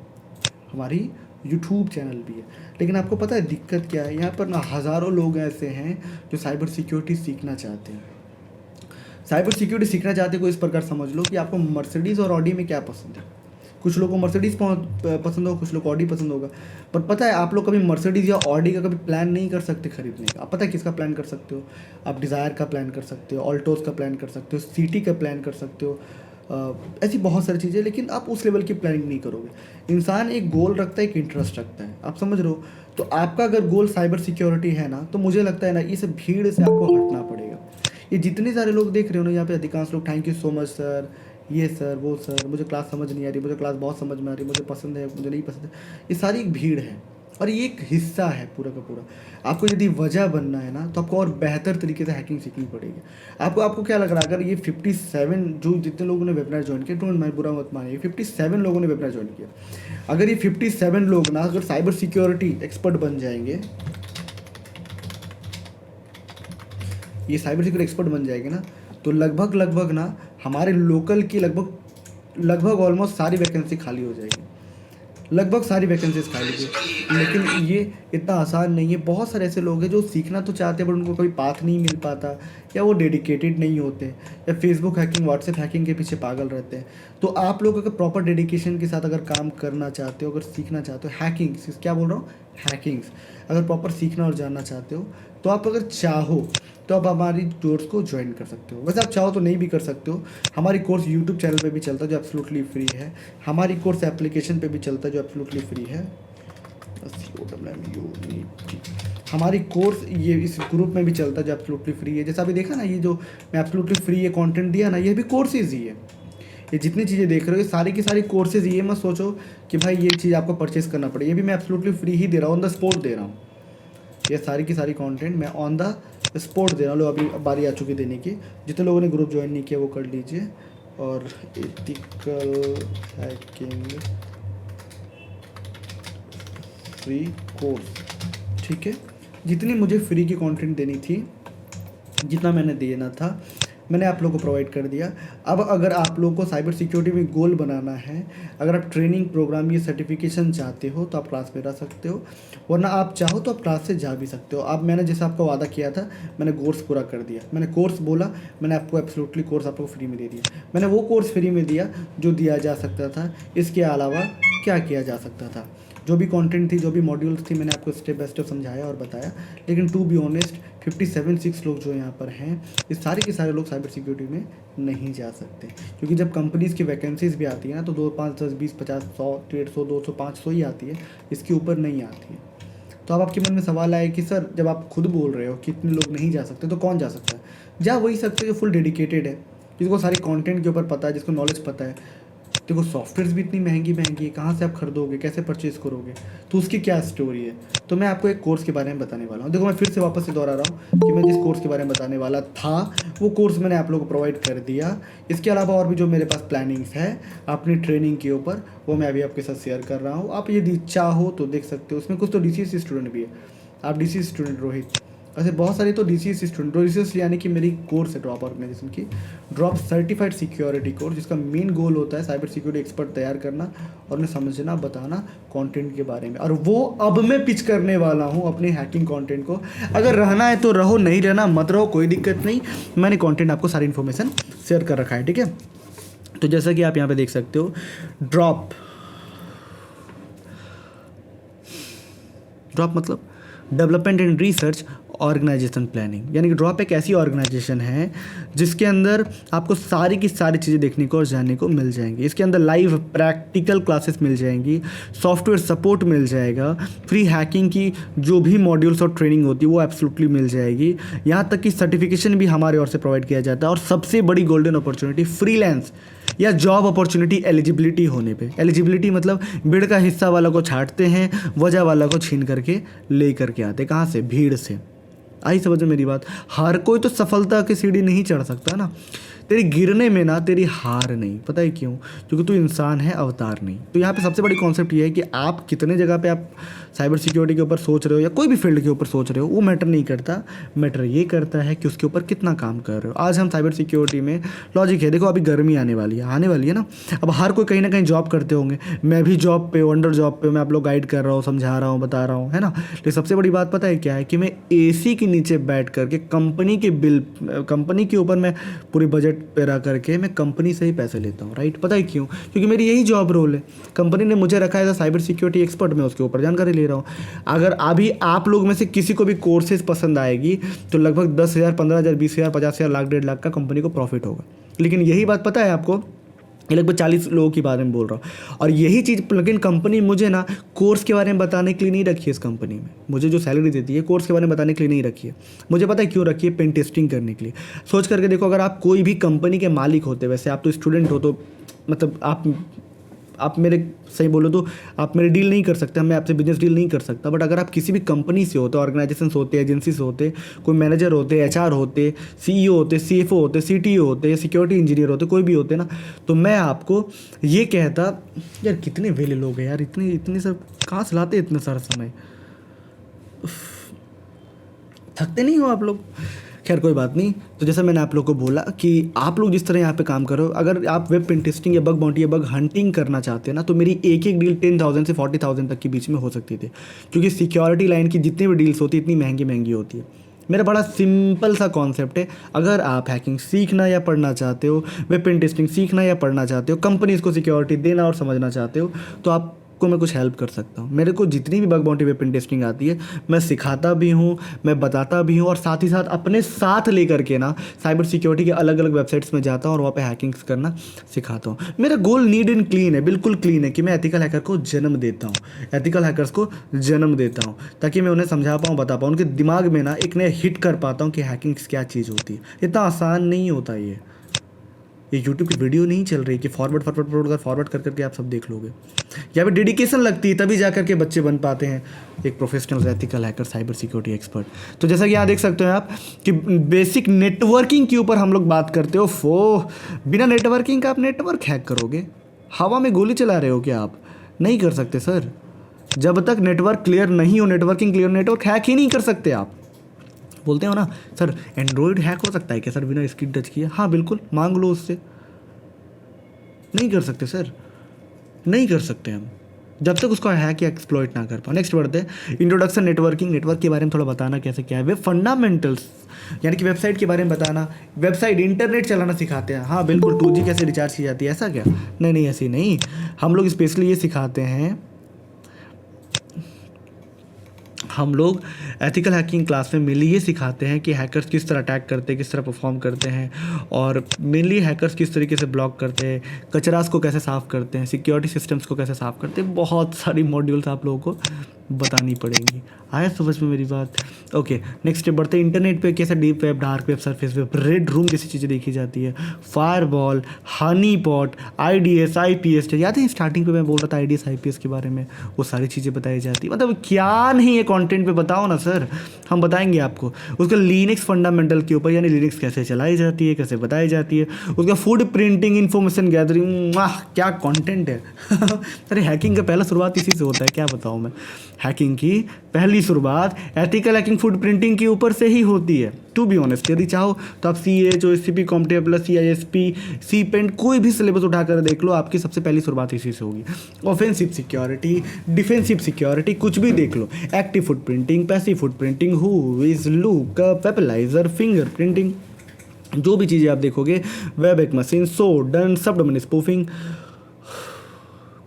हमारी यूट्यूब चैनल भी है, लेकिन आपको पता है दिक्कत क्या है, यहाँ पर ना हज़ारों लोग ऐसे हैं जो साइबर सिक्योरिटी सीखना चाहते हैं। साइबर सिक्योरिटी सीखना चाहते हो, इस प्रकार समझ लो कि आपको मर्सिडीज़ और ऑडी में क्या पसंद है। कुछ लोगों को मर्सिडीज़ पसंद होगा, कुछ लोग को ऑडी पसंद होगा, पर पता है आप लोग कभी मर्सिडीज़ या ऑडी का कभी प्लान नहीं कर सकते खरीदने का। आप पता है किसका प्लान कर सकते हो, आप डिज़ायर का प्लान कर सकते हो, ऑल्टोस का प्लान कर सकते हो, सिटी का प्लान कर सकते हो, ऐसी बहुत सारी चीज़ें, लेकिन आप उस लेवल की प्लानिंग नहीं करोगे। इंसान एक गोल रखता है, एक इंटरेस्ट रखता है, आप समझ रहे हो। तो आपका अगर गोल साइबर सिक्योरिटी है ना, तो मुझे लगता है ना इस भीड़ से आपको हटना पड़ेगा। ये जितने सारे लोग देख रहे हो ना यहाँ पे, अधिकांश लोग thank you so much sir, ये सर वो सर, मुझे क्लास समझ नहीं आ रही, मुझे क्लास बहुत समझ में आ रही, मुझे पसंद है, मुझे नहीं पसंद है, ये सारी एक भीड़ है और ये एक हिस्सा है पूरा का पूरा। आपको यदि वजह बनना है ना, तो आपको और बेहतर तरीके से हैकिंग सीखनी पड़ेगी। आपको क्या लग रहा है, अगर ये 57 जो जितने लोगों ने वेबिनार ज्वाइन किया, डोंट माइंड, बुरा मत मानिए, 57 लोगों ने वेबिनार ज्वाइन किया, अगर ये 57 लोग ना अगर साइबर सिक्योरिटी एक्सपर्ट बन जाएंगे, ये साइबर सिक्योरिटी एक्सपर्ट बन जाएंगे ना, तो लगभग ना हमारे लोकल की लगभग ऑलमोस्ट सारी वैकेंसी खाली हो जाएगी, लगभग सारी वैकेंसीज खाली थी। लेकिन ये इतना आसान नहीं है। बहुत सारे ऐसे लोग हैं जो सीखना तो चाहते हैं बट उनको कोई पाथ नहीं मिल पाता, या वो डेडिकेटेड नहीं होते, या फेसबुक हैकिंग व्हाट्सएप हैकिंग के पीछे पागल रहते हैं। तो आप लोग अगर प्रॉपर डेडिकेशन के साथ अगर काम करना चाहते हो, अगर सीखना चाहते हो हैकिंग्स, क्या बोल रहा हूँ, हैकिंग्स, अगर प्रॉपर सीखना और जानना चाहते हो, तो आप अगर चाहो तो आप हमारी कोर्स को ज्वाइन कर सकते हो। वैसे आप चाहो तो नहीं भी कर सकते हो। हमारी कोर्स यूट्यूब चैनल पे भी चलता है जो एब्सोल्युटली फ्री है। हमारी कोर्स एप्लीकेशन पे भी चलता है जो एब्सोल्युटली फ्री है। हमारी कोर्स ये इस ग्रुप में भी चलता है जो एब्सोल्युटली फ्री है। जैसा अभी देखा ना, ये जो मैं एब्सोल्युटली फ्री ये कंटेंट दिया ना, ये भी कोर्सेज ही है। ये जितनी चीज़ें देख रहे हो ये सारी की सारी कोर्सेज, ये मत सोचो कि भाई ये चीज़ आपको परचेस करना पड़े, ये भी मैं एब्सोल्युटली फ्री ही दे रहा हूँ, ऑन द स्पॉट दे रहा हूँ। ये सारी की सारी कंटेंट मैं ऑन द स्पॉट दे रहा हूँ। अभी बारी आ चुकी देने की। जितने लोगों ने ग्रुप ज्वाइन नहीं किया वो कर लीजिए। और एथिकल हैकिंग फ्री कोर्स, ठीक है। जितनी मुझे फ्री की कंटेंट देनी थी, जितना मैंने देना था, मैंने आप लोगों को प्रोवाइड कर दिया। अब अगर आप लोगों को साइबर सिक्योरिटी में गोल बनाना है, अगर आप ट्रेनिंग प्रोग्राम ये सर्टिफिकेशन चाहते हो, तो आप क्लास में रह सकते हो, वरना आप चाहो तो आप क्लास से जा भी सकते हो। अब मैंने जैसा आपका वादा किया था, मैंने कोर्स पूरा कर दिया। मैंने कोर्स बोला, मैंने आपको एब्सोल्युटली कोर्स आपको फ्री में दे दिया। मैंने वो कोर्स फ्री में दिया जो दिया जा सकता था। इसके अलावा क्या किया जा सकता था, जो भी कंटेंट थी, जो भी मॉड्यूल्स थी, मैंने आपको स्टेप बाय स्टेप समझाया और बताया। लेकिन टू बी ऑनेस्ट 57-6 लोग जो यहाँ पर हैं, ये सारे के सारे लोग साइबर सिक्योरिटी में नहीं जा सकते, क्योंकि जब कंपनीज़ की वैकेंसीज भी आती है ना, तो 2, 5, 10, 20, 50, 100, 150, 200, 500 ही आती है, इसके ऊपर नहीं आती है। तो अब आपके मन में सवाल आए कि सर जब आप खुद बोल रहे हो कि इतने लोग नहीं जा सकते, तो कौन जा सकता है? जा वही सकते जो फुल डेडिकेटेड है, जिसको सारे कंटेंट के ऊपर पता है, जिसको नॉलेज पता है। देखो सॉफ्टवेयर्स भी इतनी महंगी है, कहाँ से आप खरीदोगे, कैसे परचेज करोगे, तो उसकी क्या स्टोरी है। तो मैं आपको एक कोर्स के बारे में बताने वाला हूँ। देखो मैं फिर से वापस से दोहरा रहा हूँ कि मैं जिस कोर्स के बारे में बताने वाला था, वो कोर्स मैंने आप लोगों को प्रोवाइड कर दिया। इसके अलावा और भी जो मेरे पास प्लानिंग्स है अपनी ट्रेनिंग के ऊपर, वो मैं अभी आपके साथ शेयर कर रहा हूँ। आप यदि चाहो तो देख सकते हो। उसमें कुछ तो DCS स्टूडेंट भी है। आप DCS स्टूडेंट रोहित, ऐसे बहुत सारे तो DCS स्टूडेंट, DCS यानी कि मेरी कोर्स है ड्रॉप ऑर्गेनाइजेशन की, ड्रॉप सर्टिफाइड सिक्योरिटी कोर्स, जिसका मेन गोल होता है साइबर सिक्योरिटी एक्सपर्ट तैयार करना और उन्हें समझना, बताना कंटेंट के बारे में। और वो अब मैं पिच करने वाला हूँ अपने हैकिंग कंटेंट को। अगर रहना है तो रहो, नहीं रहना मत रहो, कोई दिक्कत नहीं। मैंने कंटेंट आपको सारी इन्फॉर्मेशन शेयर कर रखा है, ठीक है। तो जैसा कि आप यहाँ पे देख सकते हो, ड्रॉप मतलब development and research organisation planning, यानी कि ड्रॉप एक ऐसी ऑर्गेनाइजेशन है जिसके अंदर आपको सारी की सारी चीज़ें देखने को और जानने को मिल जाएंगी। इसके अंदर लाइव प्रैक्टिकल क्लासेस मिल जाएंगी, सॉफ्टवेयर सपोर्ट मिल जाएगा, फ्री हैकिंग की जो भी मॉड्यूल्स और ट्रेनिंग होती है वो एब्सोल्युटली मिल जाएगी। यहाँ तक कि सर्टिफिकेशन भी हमारे ओर से प्रोवाइड किया जाता है। और सबसे बड़ी गोल्डन अपॉर्चुनिटी, फ्रीलांस या जॉब अपॉर्चुनिटी एलिजिबिलिटी होने पे। एलिजिबिलिटी मतलब भीड़ का हिस्सा वाला को छांटते हैं, वजह वाला को छीन करके ले करके आते। कहाँ से? भीड़ से। आई समझ में मेरी बात? हर कोई तो सफलता की सीढ़ी नहीं चढ़ सकता ना। तेरी गिरने में ना तेरी हार नहीं, पता है क्यों? क्योंकि तू इंसान है, अवतार नहीं। तो यहाँ पे सबसे बड़ी कॉन्सेप्ट ये है कि आप कितने जगह पे आप साइबर सिक्योरिटी के ऊपर सोच रहे हो या कोई भी फील्ड के ऊपर सोच रहे हो, वो मैटर नहीं करता। मैटर ये करता है कि उसके ऊपर कितना काम कर रहे हो। आज हम साइबर सिक्योरिटी में लॉजिक है, देखो अभी गर्मी आने वाली है ना। अब हर कोई कहीं ना कहीं जॉब करते होंगे, मैं भी जॉब पे, अंडर जॉब पे मैं आप लोग गाइड कर रहा हूँ, समझा रहा हूँ, बता रहा हूँ, है ना। लेकिन सबसे बड़ी बात पता है क्या है कि मैं AC के नीचे बैठ करके कंपनी के बिल, कंपनी के ऊपर मैं पूरी बजट पे रह करके मैं कंपनी से ही पैसे लेता हूँ, राइट। पता है क्यों? क्योंकि मेरी यही जॉब रोल है। कंपनी ने मुझे रखा है साइबर सिक्योरिटी एक्सपर्ट, मैं उसके ऊपर जानकारी ले रहा हूँ। अगर अभी आप लोग में से किसी को भी कोर्सेज पसंद आएगी तो लगभग 10,000, 15,000, 20,000, 50,000, लाख, 1.5 लाख का कंपनी को प्रॉफिट होगा। लेकिन यही बात पता है आपको, ये लगभग 40 लोगों के बारे में बोल रहा हूँ। और यही चीज़ प्लगइन कंपनी मुझे ना कोर्स के बारे में बताने के लिए नहीं रखी है। इस कंपनी में मुझे जो सैलरी देती है कोर्स के बारे में बताने के लिए नहीं रखी है। मुझे पता है क्यों रखी है, पेन टेस्टिंग करने के लिए। सोच करके देखो, अगर आप कोई भी कंपनी के मालिक होते, वैसे आप तो स्टूडेंट हो तो मतलब आप मेरे सही बोलो तो आप मेरे डील नहीं कर सकते, मैं आपसे बिजनेस डील नहीं कर सकता। बट अगर आप किसी भी कंपनी से होते, ऑर्गेनाइजेशन होते, एजेंसी से होते, कोई मैनेजर होते, एचआर होते, सीईओ होते, सीएफओ होते, सीटीओ होते, सिक्योरिटी इंजीनियर होते, कोई भी होते ना, तो मैं आपको ये कहता, यार कितने वेले लोग हैं यार, इतने सब कहाँ से लाते इतना सारा समय, थकते नहीं हो आप लोग? खैर कोई बात नहीं। तो जैसा मैंने आप लोग को बोला कि आप लोग जिस तरह यहाँ पे काम करो, अगर आप वेब पेन टेस्टिंग या बग बाउंटी या बग हंटिंग करना चाहते हैं ना, तो मेरी एक डील 10,000 से 40,000 तक के बीच में हो सकती थी, क्योंकि सिक्योरिटी लाइन की जितनी भी डील्स होती है इतनी महंगी होती है। मेरा बड़ा सिंपल सा कॉन्सेप्ट है, अगर आप हैकिंग सीखना या पढ़ना चाहते हो, वेब पेन टेस्टिंग सीखना या पढ़ना चाहते हो, कंपनीज़ को सिक्योरिटी देना और समझना चाहते हो, तो आप को मैं कुछ हेल्प कर सकता हूँ। मेरे को जितनी भी bug bounty web pen testing आती है मैं सिखाता भी हूँ, मैं बताता भी हूँ, और साथ ही साथ अपने साथ लेकर के ना साइबर सिक्योरिटी के अलग अलग वेबसाइट्स में जाता हूँ और वहाँ पे हैकिंग्स करना सिखाता हूँ। मेरा गोल नीट एंड क्लीन है, बिल्कुल क्लीन है, कि मैं एथिकल हैकर को जन्म देता हूँ, एथिकल हैकर्स को जन्म देता हूँ, ताकि मैं उन्हें समझा पाऊँ, बता पाऊँ, उनके दिमाग में ना एक नया हिट कर पाता हूँ कि हैकिंग्स क्या चीज़ होती है। इतना आसान नहीं होता ये यूट्यूब की वीडियो नहीं चल रही कि फॉरवर्ड कर करके आप सब देख लोगे। यहाँ पे डेडिकेशन लगती है, तभी जा करके बच्चे बन पाते हैं एक professional ethical hacker, cyber security expert. तो जैसा कि यहाँ देख सकते हो आप कि बेसिक नेटवर्किंग के ऊपर हम लोग बात करते हो। बिना नेटवर्किंग का आप नेटवर्क हैक करोगे? हवा में गोली चला रहे हो क्या आप? नहीं कर सकते सर। जब तक नेटवर्क क्लियर नहीं हो, नेटवर्किंग क्लियर, नेटवर्क हैक ही नहीं कर सकते आप। बोलते हो ना सर एंड्रॉयड हैक हो सकता है क्या सर बिना स्क्रीन टच किए? हाँ बिल्कुल, मांग लो उससे। नहीं कर सकते सर, नहीं कर सकते हम, जब तक उसको हैक या एक्सप्लॉइट ना कर पाओ। नेक्स्ट बढ़ते हैं, इंट्रोडक्शन नेटवर्किंग। नेटवर्क के बारे में थोड़ा बताना कैसे क्या है, वेब फंडामेंटल्स यानी कि वेबसाइट के बारे में बताना। वेबसाइट इंटरनेट चलाना सिखाते हैं, हाँ बिल्कुल। 2G कैसे रिचार्ज की जाती है, ऐसा क्या? नहीं ऐसी नहीं, हम लोग स्पेशली ये सिखाते हैं, हम लोग एथिकल हैकिंग क्लास में मेनली ये सिखाते हैं कि हैकर्स किस तरह अटैक करते हैं, किस तरह परफॉर्म करते हैं, और मेनली हैकर्स किस तरीके से ब्लॉक करते हैं, कचरास को कैसे साफ़ करते हैं, सिक्योरिटी सिस्टम्स को कैसे साफ़ करते हैं। बहुत सारी मॉड्यूल्स आप लोगों को बतानी पड़ेंगी। आया समझ में मेरी बात? ओके नेक्स्ट बढ़ते हैं, इंटरनेट पे कैसे deep web, dark web, surface web, red room जैसी चीज़ें देखी जाती है, firewall, Honey pot, IDS, IPS। याद है स्टार्टिंग पे मैं बोल रहा था IDS IPS के बारे में, वो सारी चीज़ें बताई जाती है। मतलब क्या नहीं है कंटेंट पे, बताओ ना सर, हम बताएंगे आपको। उसका लिनक्स फंडामेंटल के ऊपर, यानी लिनक्स कैसे चलाई जाती है, कैसे बताई जाती है, उसका फूड प्रिंटिंग, इन्फॉर्मेशन गैदरिंग, क्या कंटेंट है। अरे हैकिंग का पहला शुरुआत इसी से होता है, क्या बताऊँ मैं। हैकिंग की पहली शुरुआत एथिकल हैकिंग फूड प्रिंटिंग के ऊपर से ही होती है। टू बी ऑनेस्ट, यदि चाहो तो आप CH, OSCP, CompTIA plus, CISP, CPENT कोई भी सिलेबस उठाकर देख लो, आपकी सबसे पहली शुरुआत इसी से होगी। ऑफेंसिव सिक्योरिटी, डिफेंसिव सिक्योरिटी, कुछ भी देख लो, active footprinting, passive footprinting, whois, lookup, Wappalyzer, fingerprinting, जो भी चीज़ें आप देखोगे, Wayback machine, Shodan, subdomain spoofing,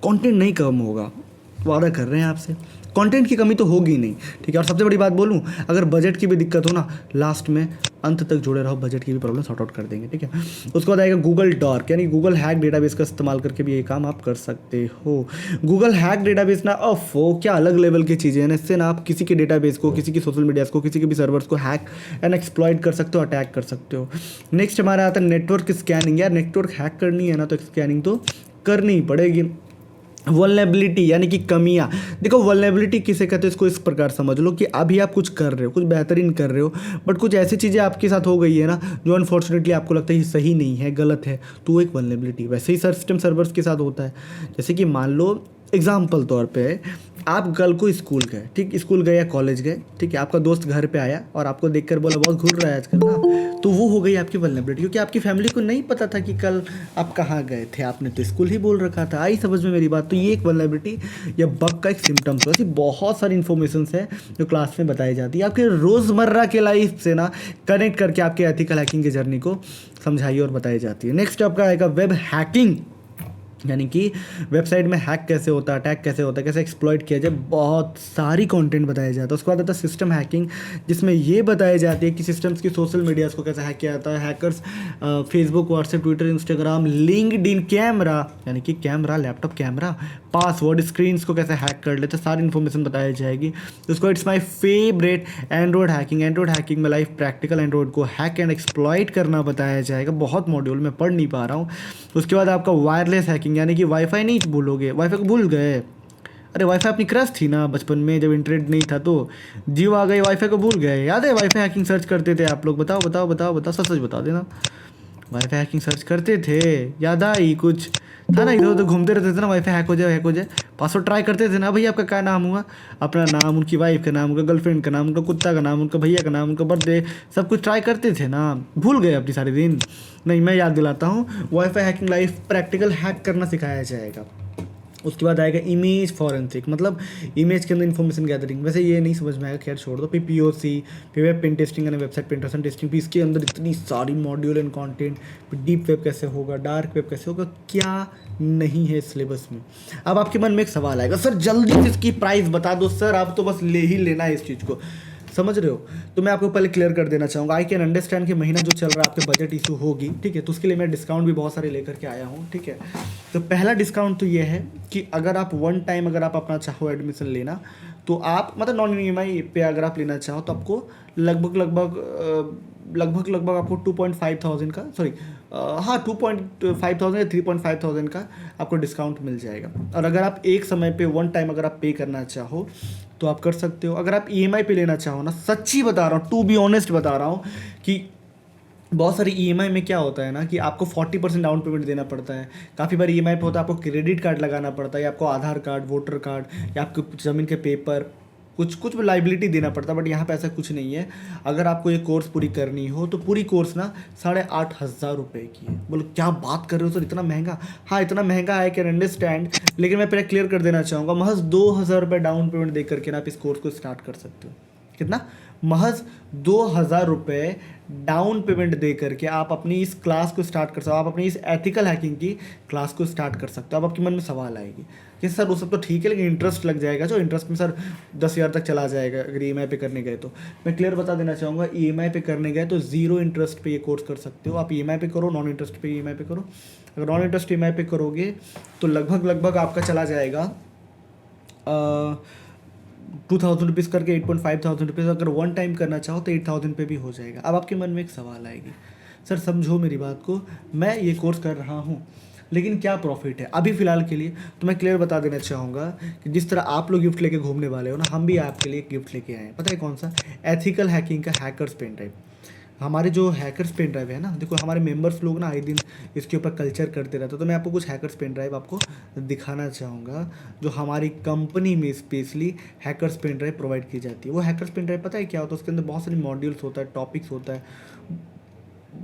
content नहीं कम होगा, वादा कर रहे हैं आपसे। कंटेंट की कमी तो होगी नहीं, ठीक है। और सबसे बड़ी बात बोलूँ, अगर बजट की भी दिक्कत हो ना, लास्ट में अंत तक जुड़े रहो, बजट की भी प्रॉब्लम सॉर्ट आउट कर देंगे, ठीक है। उसके बाद आएगा गूगल डॉर्क, यानी गूगल हैक डेटाबेस का इस्तेमाल करके भी ये काम आप कर सकते हो। गूगल हैक डेटाबेस ना क्या अलग लेवल की चीज़ें हैं ना, इससे ना आप किसी के डेटाबेस को, किसी की सोशल मीडियाज़ को, किसी के भी सर्वर्स को हैक एंड एक्सप्लॉइट कर सकते हो, अटैक कर सकते हो। नेक्स्ट हमारा आता है नेटवर्क स्कैनिंग। यार नेटवर्क हैक करनी है ना तो स्कैनिंग तो करनी ही पड़ेगी। वल्नरेबिलिटी यानी कि कमियां। देखो वल्नरेबिलिटी किसे कहते हैं, इसको इस प्रकार समझ लो कि अभी आप कुछ कर रहे हो, कुछ बेहतरीन कर रहे हो, बट कुछ ऐसी चीज़ें आपके साथ हो गई है ना जो अनफॉर्चुनेटली आपको लगता है ये सही नहीं है, गलत है, तो एक वल्नरेबिलिटी। वैसे ही सिस्टम सर्वर्स के साथ होता है। जैसे कि मान लो एग्जाम्पल तौर पे आप कल को स्कूल गए, ठीक, स्कूल गए या कॉलेज गए, ठीक है, आपका दोस्त घर पे आया और आपको देखकर बोला बहुत घूर रहा है आजकल ना, तो वो हो गई आपकी वल्नरेबिलिटी, क्योंकि आपकी फैमिली को नहीं पता था कि कल आप कहाँ गए थे, आपने तो स्कूल ही बोल रखा था। आई समझ में मेरी बात? तो ये एक वल्नरेबिलिटी या बग का एक सिम्टम्स है। ऐसी बहुत सारी इन्फॉर्मेशंस है जो क्लास में बताई जाती है, आपके रोज़मर्रा के लाइफ से ना कनेक्ट करके आपके एथिकल हैकिंग की जर्नी को समझाई और बताई जाती है। नेक्स्ट आपका आएगा वेब हैकिंग। यानी कि वेबसाइट में हैक कैसे होता है, अटैक कैसे होता है, कैसे एक्सप्लॉइट किया जाए, बहुत सारी कंटेंट बताया जाता है। उसके बाद आता है सिस्टम हैकिंग, जिसमें ये बताई जाती है कि सिस्टम्स की सोशल मीडियाज़ को कैसे हैक किया जाता है। Hackers Facebook, WhatsApp, Twitter, Instagram, LinkedIn, camera यानी कि camera, laptop camera, password, screens को कैसे हैक कर लेते हैं, सारी इन्फॉर्मेशन बताई जाएगी। उसको it's my favourite Android hacking. Android hacking में लाइव प्रैक्टिकल एंड्रॉयड को हैक एंड एक्सप्लॉइट करना बताया जाएगा। बहुत मॉड्यूल में पढ़ नहीं पा रहा हूँ। उसके बाद आपका वायरलेस हैकिंग, यानी कि वाईफाई नहीं भूलोगे, वाईफाई को भूल गए। अरे वाईफाई अपनी क्रश थी ना बचपन में, जब इंटरनेट नहीं था तो जियो आ गई, वाईफाई को भूल गए। याद है वाईफाई हैकिंग सर्च करते थे आप लोग? बताओ बताओ बताओ बताओ, सच सच बता देना। वाईफाई हैकिंग सर्च करते थे, याद आई कुछ था ना? इधर उधर घूमते रहते थे ना, वाईफाई हैक हो जाए, हैक हो जाए। पासवर्ड ट्राई करते थे ना। भैया आपका क्या नाम हुआ? अपना नाम, उनकी वाइफ का नाम, उनका गर्लफ्रेंड का नाम, उनका कुत्ता का नाम, उनका भैया का नाम, उनका बर्थडे, सब कुछ ट्राई करते थे ना। भूल गए अपनी सारे दिन? नहीं, मैं याद दिलाता हूँ। Wifi hacking live practical hack करना सिखाया जाएगा। उसके बाद आएगा इमेज फॉरेंसिक, मतलब इमेज के अंदर इन्फॉर्मेशन गैदरिंग। वैसे ये नहीं समझ में आएगा, खैर छोड़ दो। फिर POC, फिर वेब पेन टेस्टिंग यानी वेबसाइट पेनिट्रेशन टेस्टिंग। फिर इसके अंदर इतनी सारी मॉड्यूल एंड कंटेंट। फिर डीप वेब कैसे होगा, डार्क वेब कैसे होगा, क्या नहीं है सिलेबस में। अब आपके मन में एक सवाल आएगा, सर जल्दी से इसकी प्राइस बता दो सर, आप तो बस ले ही लेना है इस चीज़ को, समझ रहे हो? तो मैं आपको पहले क्लियर कर देना चाहूँगा। आई कैन अंडरस्टैंड कि महीना जो चल रहा है आपके बजट इशू होगी, ठीक है? तो उसके लिए मैं डिस्काउंट भी बहुत सारे लेकर के आया हूँ, ठीक है? तो पहला डिस्काउंट तो ये है कि अगर आप वन टाइम अगर आप अपना चाहो एडमिशन लेना, तो आप मतलब नॉन EMI पे अगर आप लेना चाहो तो आपको लगभग आपको 2,500 का, सॉरी हाँ 2,500 या 3,500 का आपको डिस्काउंट मिल जाएगा। और अगर आप एक समय पे वन टाइम अगर आप पे करना चाहो तो आप कर सकते हो। अगर आप EMI पे लेना चाहो ना, सच्ची बता रहा हूँ, टू बी ऑनेस्ट बता रहा हूँ कि बहुत सारी EMI में क्या होता है ना कि आपको 40% डाउन पेमेंट देना पड़ता है। काफ़ी बार EMI पे होता है आपको क्रेडिट कार्ड लगाना पड़ता है, या आपको आधार कार्ड, वोटर कार्ड, या आपके ज़मीन के पेपर, कुछ लाइबिलिटी देना पड़ता है। बट यहाँ पे ऐसा कुछ नहीं है। अगर आपको ये कोर्स पूरी करनी हो तो पूरी कोर्स ना 8,500 रुपये की है। बोलो क्या बात कर रहे हो सर, इतना महंगा? हाँ इतना महंगा, आई कैन अंडरस्टैंड, लेकिन मैं पहले क्लियर कर देना चाहूँगा, महज 2,000 रुपये डाउन पेमेंट दे करके ना आप इस कोर्स को स्टार्ट कर सकते हो। कितना? महज 2,000 रुपये डाउन पेमेंट दे करके आप अपनी इस क्लास को स्टार्ट कर सकते हो। आप अपनी इस एथिकल हैकिंग की क्लास को स्टार्ट कर सकते हो। अब आपके मन में सवाल आएगी कि सर वो सब तो ठीक है, लेकिन इंटरेस्ट लग जाएगा, जो इंटरेस्ट में सर 10,000 तक चला जाएगा अगर EMI पे करने गए तो। मैं क्लियर बता देना चाहूँगा, EMI पे करने गए तो 0 इंटरेस्ट पे ये कोर्स कर सकते हो। आप EMI पे करो, नॉन इंटरेस्ट पे EMI पे करो। अगर नॉन इंटरेस्ट EMI पे करोगे तो लगभग आपका चला जाएगा 2,000 रुपीज़ करके 8,500 रुपीज़। अगर वन टाइम करना चाहो तो 8,000 पे भी हो जाएगा। अब आपके मन में एक सवाल आएगी, सर समझो मेरी बात को, मैं ये कोर्स कर रहा हूँ लेकिन क्या प्रॉफिट है अभी फ़िलहाल के लिए? तो मैं क्लियर बता देना चाहूँगा कि जिस तरह आप लोग गिफ्ट लेके घूमने वाले हो ना, हम भी आपके लिए गिफ्ट लेके आए हैं। पता है कौन सा? एथिकल हैकिंग का हैकर्स पेन ड्राइव। हमारे जो हैकर्स पेन ड्राइव है ना, देखो हमारे मेंबर्स लोग ना आए दिन इसके ऊपर कल्चर करते रहते हैं। तो मैं आपको कुछ हैकर्स पेन ड्राइव आपको दिखाना चाहूँगा जो हमारी कंपनी में specially hackers pen drive provide की जाती है। वो हैकर्स पेन ड्राइव पता है क्या होता है? उसके अंदर बहुत सारे मॉड्यूल्स होता है, टॉपिक्स होता है,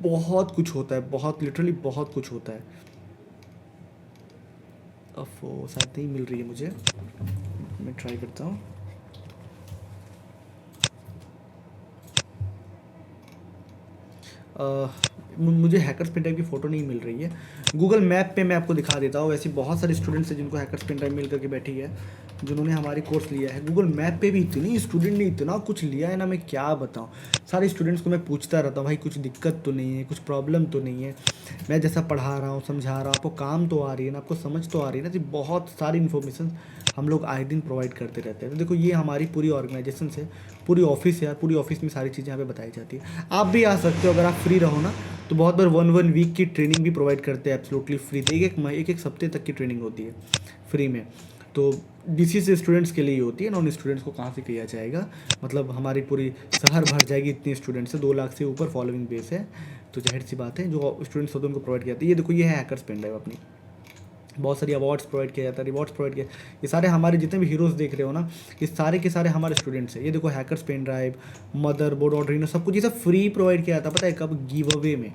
बहुत कुछ होता है, बहुत लिटरली बहुत कुछ होता है। अब वो शायद नहीं मिल रही है मुझे, मैं ट्राई करता हूँ। मुझे हैकर्स पेन ड्राइव की फ़ोटो नहीं मिल रही है। गूगल मैप पे मैं आपको दिखा देता हूँ। वैसे बहुत सारे स्टूडेंट्स हैं जिनको हैकर्स पेन ड्राइव मिल करके बैठी है, जिन्होंने हमारी कोर्स लिया है। गूगल मैप पे भी इतनी स्टूडेंट ने इतना कुछ लिया है ना, मैं क्या बताऊँ। सारे स्टूडेंट्स को मैं पूछता रहता हूँ, भाई कुछ दिक्कत तो नहीं है, कुछ प्रॉब्लम तो नहीं है? मैं जैसा पढ़ा रहा हूँ, समझा रहा हूँ, आपको काम तो आ रही है ना, आपको समझ तो आ रही है ना? जी बहुत सारी इन्फॉर्मेशन हम लोग आए दिन प्रोवाइड करते रहते हैं। तो देखो ये हमारी पूरी ऑर्गेनाइजेशन से पूरी ऑफिस है यार, पूरी ऑफिस में सारी चीज़ें यहाँ पे बताई जाती है। आप भी आ सकते हो अगर आप फ्री रहो ना, तो बहुत बार 1 वीक की ट्रेनिंग भी प्रोवाइड करते हैं एब्सोल्युटली फ्री। तो एक हफ्ते तक की ट्रेनिंग होती है फ्री में। तो DCC स्टूडेंट्स के लिए ही होती है, नॉन स्टूडेंट्स को कहाँ से किया जाएगा? मतलब हमारी पूरी शहर भर जाएगी इतने स्टूडेंट्स है, 2 लाख से ऊपर फॉलोइंग बेस है। तो जाहिर सी बात है जो स्टूडेंट्स होते हैं उनको प्रोवाइड किया जाता है। ये देखो ये है हैकर्स पेन ड्राइव अपनी, बहुत सारी अवार्ड्स प्रोवाइड किया जाता है, रिवॉर्ड्स प्रोवाइड किया। ये सारे हमारे जितने भी हीरोज़ देख रहे हो ना, ये सारे के सारे हमारे स्टूडेंट्स हैं। ये देखो hackers pen drive, motherboard, Arduino, सब कुछ ये सब फ्री प्रोवाइड किया जाता है। पता है कब? गिव अवे में।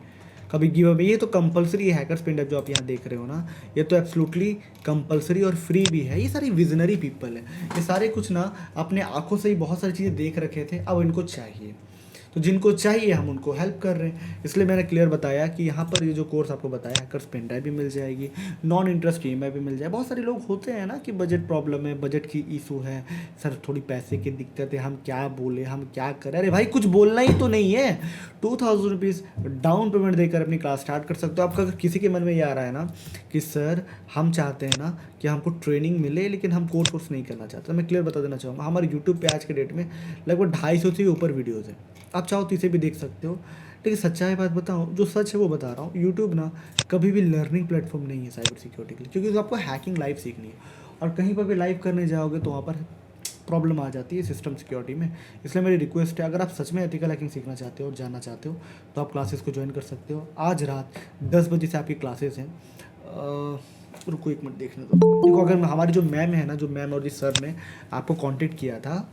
कभी गिव अवे, ये तो कंपलसरी है। हैकर्स पेन ड्राइव जो आप यहाँ देख रहे हो ना, ये तो एब्सोल्युटली कंपलसरी और फ्री भी है। ये सारी विजनरी पीपल है, ये सारे कुछ ना अपने आँखों से ही बहुत सारी चीज़ें देख रखे थे, अब इनको चाहिए। तो जिनको चाहिए हम उनको हेल्प कर रहे हैं। इसलिए मैंने क्लियर बताया कि यहाँ पर ये जो कोर्स आपको बताया हैकर्स पेन ड्राइव भी मिल जाएगी, नॉन इंटरेस्ट EMI भी मिल जाए। बहुत सारे लोग होते हैं ना कि बजट प्रॉब्लम है, बजट की इशू है, सर थोड़ी पैसे की दिक्कत है, हम क्या बोले, हम क्या करें। अरे भाई कुछ बोलना ही तो नहीं है, 2000 रुपीज़ डाउन पेमेंट देकर अपनी क्लास स्टार्ट कर सकते हो। आपका अगर किसी के मन में ये आ रहा है ना कि सर हम चाहते हैं ना कि हमको ट्रेनिंग मिले लेकिन हम कोर्स नहीं करना चाहते, तो मैं क्लियर बता देना चाहूँगा, हमारे यूट्यूब पे आज के डेट में लगभग 250 से भी ऊपर वीडियोज़ हैं। आप चाहो तो इसे भी देख सकते हो। लेकिन सच्चाई बात बताऊँ, जो सच है वो बता रहा हूँ, यूट्यूब ना कभी भी लर्निंग प्लेटफॉर्म नहीं है साइबर सिक्योरिटी के लिए, क्योंकि आपको हैकिंग लाइव सीखनी है और कहीं पर भी लाइव करने जाओगे तो वहाँ पर प्रॉब्लम आ जाती है सिस्टम सिक्योरिटी में। इसलिए मेरी रिक्वेस्ट है, अगर आप सच में एथिकल हैकिंग सीखना चाहते हो और जानना चाहते हो तो आप क्लासेस को ज्वाइन कर सकते हो। आज रात 10 बजे से आपकी क्लासेस हैं। रुको एक मिनट देखने दो। देखो अगर हमारी जो मैम है ना, जो मैम और जिस सर ने आपको कांटेक्ट किया था,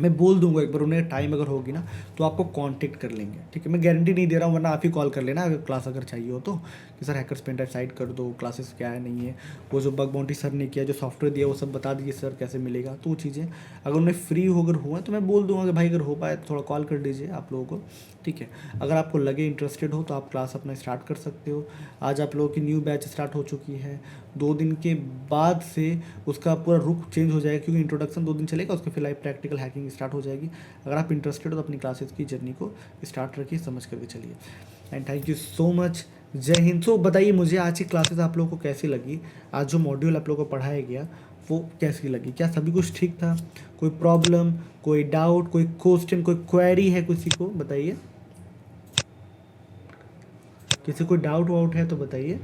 मैं बोल दूंगा एक बार, उन्हें टाइम अगर होगी ना तो आपको कांटेक्ट कर लेंगे, ठीक है। मैं गारंटी नहीं दे रहा हूँ, वरना आप ही कॉल कर लेना अगर क्लास अगर चाहिए हो तो, कि sir hackers pen drive side कर दो, क्लासेस क्या है नहीं है, वो जो बग बाउंटी सर ने किया, जो सॉफ्टवेयर दिया वो सब बता दीजिए सर कैसे मिलेगा। तो वो चीज़ें अगर उन्हें फ्री अगर हुआ तो मैं बोल दूंगा कि भाई अगर हो पाए तो थोड़ा कॉल कर दीजिए आप लोगों को, ठीक है। अगर आपको लगे इंटरेस्टेड हो तो आप क्लास अपना स्टार्ट कर सकते हो। आज आप लोगों की न्यू बैच स्टार्ट हो चुकी है, 2 दिन के बाद से उसका पूरा रुख चेंज हो जाएगा, क्योंकि इंट्रोडक्शन 2 दिन चलेगा, उसके फिर लाइव प्रैक्टिकल हैकिंग स्टार्ट हो जाएगी। अगर आप इंटरेस्टेड हो तो अपनी क्लासेस की जर्नी को स्टार्ट रखिए, समझ करके चलिए। And thank you so much, जय हिंद। तो बताइए मुझे आज की क्लासेस आप लोगों को कैसी लगी, आज जो मॉड्यूल आप लोगों को पढ़ाया गया वो कैसी लगी, क्या सभी कुछ ठीक था, कोई प्रॉब्लम, कोई डाउट, कोई क्वेश्चन, कोई क्वेरी है किसी को बताइए, किसी को डाउट वाउट है तो बताइए।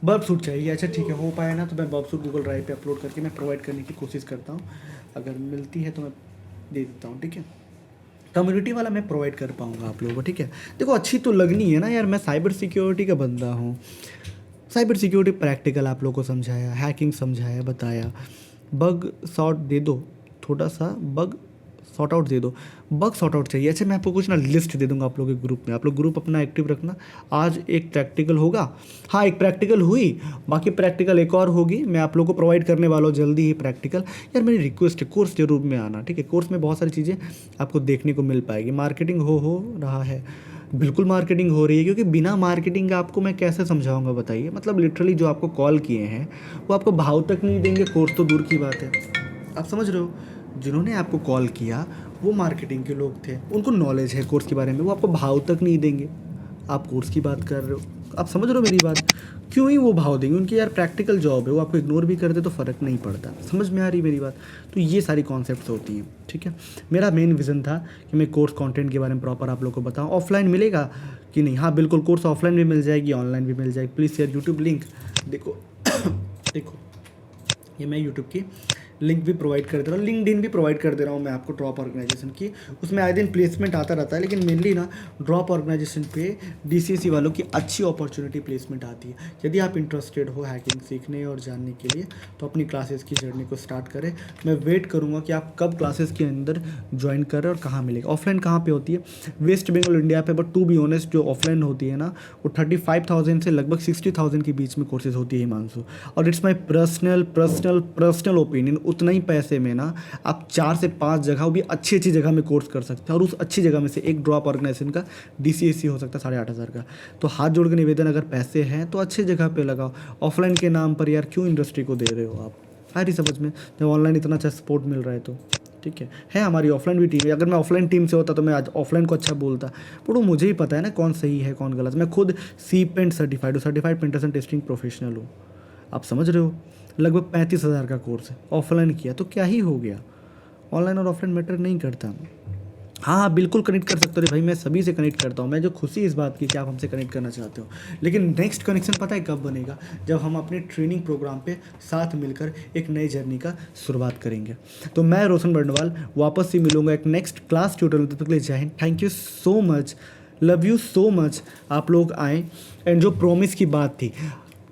बर्ब सूट चाहिए, अच्छा ठीक है, हो पाए ना तो मैं बर्ब सूट गूगल ड्राइव पे अपलोड करके मैं प्रोवाइड करने की कोशिश करता हूँ, अगर मिलती है तो मैं दे देता हूँ, ठीक है। कम्युनिटी वाला मैं प्रोवाइड कर पाऊँगा आप लोगों को, ठीक है। देखो अच्छी तो लगनी है ना यार, मैं साइबर सिक्योरिटी का बंदा हूँ, साइबर सिक्योरिटी प्रैक्टिकल आप लोगों को समझाया, हैकिंग समझाया, बताया, बग सॉर्ट दे दो, थोड़ा सा बग सॉर्ट आउट दे दो, बग सॉर्ट आउट चाहिए। अच्छा मैं आपको कुछ ना लिस्ट दे दूंगा आप लोगों के ग्रुप में, आप लोग ग्रुप अपना एक्टिव रखना। आज एक प्रैक्टिकल होगा, हाँ एक प्रैक्टिकल हुई, बाकी प्रैक्टिकल एक और होगी, मैं आप लोगों को प्रोवाइड करने वाला हूँ जल्दी ही प्रैक्टिकल। यार मेरी रिक्वेस्ट है कोर्स जरूर में आना, ठीक है। कोर्स में बहुत सारी चीज़ें आपको देखने को मिल पाएगी। मार्केटिंग हो रहा है, बिल्कुल मार्केटिंग हो रही है, क्योंकि बिना मार्केटिंग आपको मैं कैसे समझाऊंगा बताइए। मतलब लिटरली जो आपको कॉल किए हैं वो आपको भाव तक नहीं देंगे, कोर्स तो दूर की बात है, आप समझ रहे हो। जिन्होंने आपको कॉल किया वो मार्केटिंग के लोग थे, उनको नॉलेज है कोर्स के बारे में, वो आपको भाव तक नहीं देंगे। आप कोर्स की बात कर रहे हो, आप समझ रहे हो मेरी बात, क्यों ही वो भाव देंगे, उनकी यार प्रैक्टिकल जॉब है, वो आपको इग्नोर भी कर दे तो फ़र्क नहीं पड़ता। समझ में आ रही मेरी बात। तो ये सारी कॉन्सेप्ट्स होती हैं, ठीक है। मेरा मेन विज़न था कि मैं कोर्स कंटेंट के बारे में प्रॉपर आप लोगों को बताऊं। ऑफलाइन मिलेगा कि नहीं, हाँ बिल्कुल कोर्स ऑफलाइन भी मिल जाएगी, ऑनलाइन भी मिल जाएगी। प्लीज़ शेयर यूट्यूब लिंक, देखो देखो ये मैं यूट्यूब की लिंक भी प्रोवाइड कर दे रहा हूँ, लिंक्डइन भी प्रोवाइड कर दे रहा हूँ मैं आपको, ड्रॉप ऑर्गेनाइजेशन की। उसमें आए दिन प्लेसमेंट आता रहता है, लेकिन मेनली ना ड्रॉप ऑर्गेनाइजेशन पे DCSE वालों की अच्छी अपॉर्चुनिटी प्लेसमेंट आती है। यदि आप इंटरेस्टेड हो हैकिंग सीखने और जानने के लिए तो अपनी क्लासेस की जर्नी को स्टार्ट करें। मैं वेट करूँगा कि आप कब क्लासेस के अंदर ज्वाइन करें और कहाँ मिलेगा। ऑफलाइन कहाँ पर होती है, वेस्ट बंगाल इंडिया पे, बट टू बी ऑनेस्ट जो ऑफलाइन होती है ना वो 35,000 से लगभग 60,000 के बीच में कोर्सेज होती है हिमांशु। और इट्स माई पर्सनल ओपिनियन, उतना ही पैसे में ना आप 4 से 5 जगह, वो भी अच्छी जगह में कोर्स कर सकते हैं। और उस अच्छी जगह में से एक ड्रॉप ऑर्गेनाइजेशन का DCSE हो सकता है 8,500 का। तो हाथ जोड़ के निवेदन, अगर पैसे हैं तो अच्छी जगह पे लगाओ। ऑफलाइन के नाम पर यार क्यों इंडस्ट्री को दे रहे हो आप, आ रही समझ में, जब ऑनलाइन इतना अच्छा सपोर्ट मिल रहा है तो, ठीक है हमारी ऑफलाइन भी टीम है। अगर मैं ऑफलाइन टीम से होता तो मैं आज ऑफलाइन को अच्छा बोलता, पर वो मुझे ही पता है ना कौन सही है कौन गलत। मैं खुद CPENT सर्टिफाइड हूँ, सर्टिफाइड पेंटेशन टेस्टिंग प्रोफेशनल हूँ, आप समझ रहे हो। लगभग 35,000 का कोर्स है, ऑफलाइन किया तो क्या ही हो गया, ऑनलाइन और ऑफलाइन मैटर नहीं करता। हाँ बिल्कुल कनेक्ट कर सकते हो भाई, मैं सभी से कनेक्ट करता हूँ। मैं जो खुशी इस बात की कि आप हमसे कनेक्ट करना चाहते हो, लेकिन नेक्स्ट कनेक्शन पता है कब बनेगा, जब हम अपने ट्रेनिंग प्रोग्राम पे साथ मिलकर एक नई जर्नी का शुरुआत करेंगे। तो मैं रोशन बर्नवाल वापस से मिलूंगा एक नेक्स्ट क्लास ट्यूटोरियल, तब तक के लिए जय Hind, thank you so much, love you so much. आप लोग आएँ। एंड जो प्रॉमिस की बात थी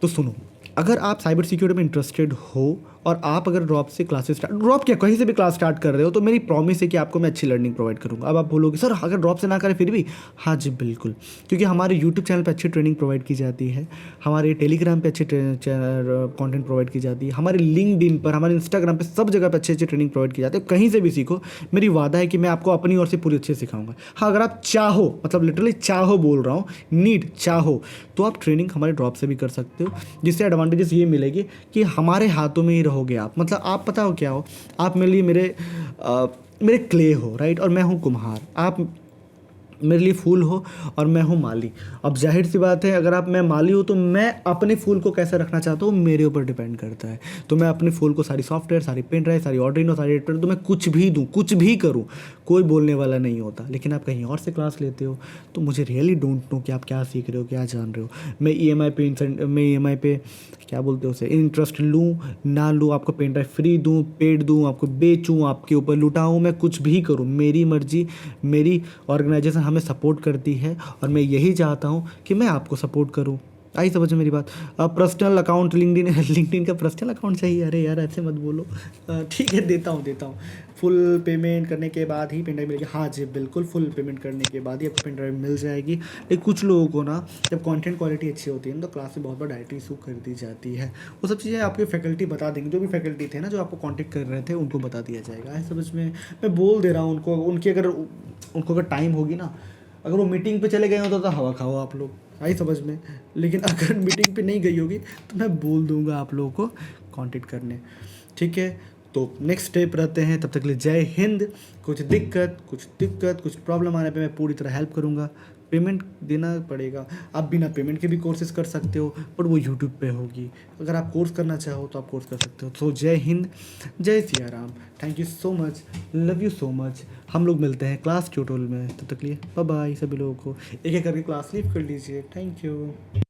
तो सुनो, अगर आप साइबर सिक्योरिटी में इंटरेस्टेड हो और आप अगर ड्रॉप से क्लासेस स्टार्ट, ड्रॉप क्या कहीं से भी क्लास स्टार्ट कर रहे हो, तो मेरी प्रॉमिस है कि आपको मैं अच्छी लर्निंग प्रोवाइड करूँगा। अब आप बोलोगे सर अगर ड्रॉप से ना करें फिर भी, हाँ जी बिल्कुल, क्योंकि हमारे यूट्यूब चैनल पे अच्छी ट्रेनिंग प्रोवाइड की जाती है, हमारे टेलीग्राम पे अच्छी कंटेंट प्रोवाइड की जाती है, हमारे लिंक्डइन पर, हमारे इंस्टाग्राम पे, सब जगह पे अच्छी अच्छी ट्रेनिंग प्रोवाइड की जाती है। कहीं से भी सीखो, मेरी वादा है कि मैं आपको अपनी ओर से पूरी अच्छे से सिखाऊंगा। हाँ अगर आप चाहो, मतलब लिटरली चाहो बोल रहा हूँ, नीड चाहो, तो आप ट्रेनिंग हमारे ड्रॉप से भी कर सकते हो, जिससे एडवांटेजेस ये मिलेगी कि हमारे हाथों में ही रहोगे आप। मतलब आप पता हो क्या हो, आप मेरे लिए मेरे क्ले हो, राइट, और मैं हूँ कुम्हार, आप मेरे लिए फूल हो और मैं हूँ माली। अब जाहिर सी बात है, अगर आप मैं माली हूँ तो मैं अपने फूल को कैसे रखना चाहता हूँ मेरे ऊपर डिपेंड करता है। तो मैं अपने फूल को सारी सॉफ्टवेयर, सारी पेन ड्राइव, सारी ऑर्डिनो, सारी एडिटर, तो मैं कुछ भी दूँ, कुछ भी करूँ, कोई बोलने वाला नहीं होता। लेकिन आप कहीं और से क्लास लेते हो तो मुझे रियली डोंट नो कि आप क्या सीख रहे हो, क्या जान रहे हो। मैं ई एम आई पे क्या बोलते हो उसे, इंटरेस्ट लूँ ना लूँ, आपको पेन ड्राइव फ्री दूँ, पेड दूँ, आपको बेचूँ, आपके ऊपर लुटाऊँ, मैं कुछ भी करूँ, मेरी मर्जी। मेरी ऑर्गेनाइजेशन हमें सपोर्ट करती है और मैं यही चाहता हूँ कि मैं आपको सपोर्ट करूँ। आई समझ में मेरी बात। पर्सनल अकाउंट लिंक्डइन, लिंक्डइन का पर्सनल अकाउंट चाहिए? अरे यार ऐसे मत बोलो। ठीक है देता हूँ। फुल पेमेंट करने के बाद ही पेन ड्राइव मिलेगी। हाँ जी बिल्कुल, फुल पेमेंट करने के बाद ही आपको पेन ड्राइव मिल जाएगी। लेकिन कुछ लोगों को ना, जब कंटेंट क्वालिटी अच्छी होती है ना, तो क्लास में बहुत बार डायरेक्ट इशू कर दी जाती है। वो सब चीज़ें आपके फैकल्टी बता देंगे, जो भी फैकल्टी थे ना जो आपको कॉन्टेक्ट कर रहे थे, उनको बता दिया जाएगा। है समझ में? मैं बोल दे रहा हूँ उनको, उनको अगर टाइम होगी ना, अगर वो मीटिंग पे चले गए हो तो हवा खाओ आप लोग, आई समझ में। लेकिन अगर मीटिंग पे नहीं गई होगी तो मैं बोल दूंगा आप लोगों को कांटेक्ट करने, ठीक है। तो नेक्स्ट स्टेप रहते हैं, तब तक के लिए जय हिंद। कुछ दिक्कत कुछ प्रॉब्लम आने पे मैं पूरी तरह हेल्प करूंगा। पेमेंट देना पड़ेगा, आप बिना पेमेंट के भी कोर्सेज कर सकते हो, पर वो यूट्यूब पे होगी। अगर आप कोर्स करना चाहो तो आप कोर्स कर सकते हो। तो जय हिंद, जय Siya Ram, thank you so much, love you so much. हम लोग मिलते हैं क्लास ट्यूटोरियल में, तब तक लिए बाय बाय। सभी लोगों को एक एक करके क्लास लीव कर लीजिए। Thank you.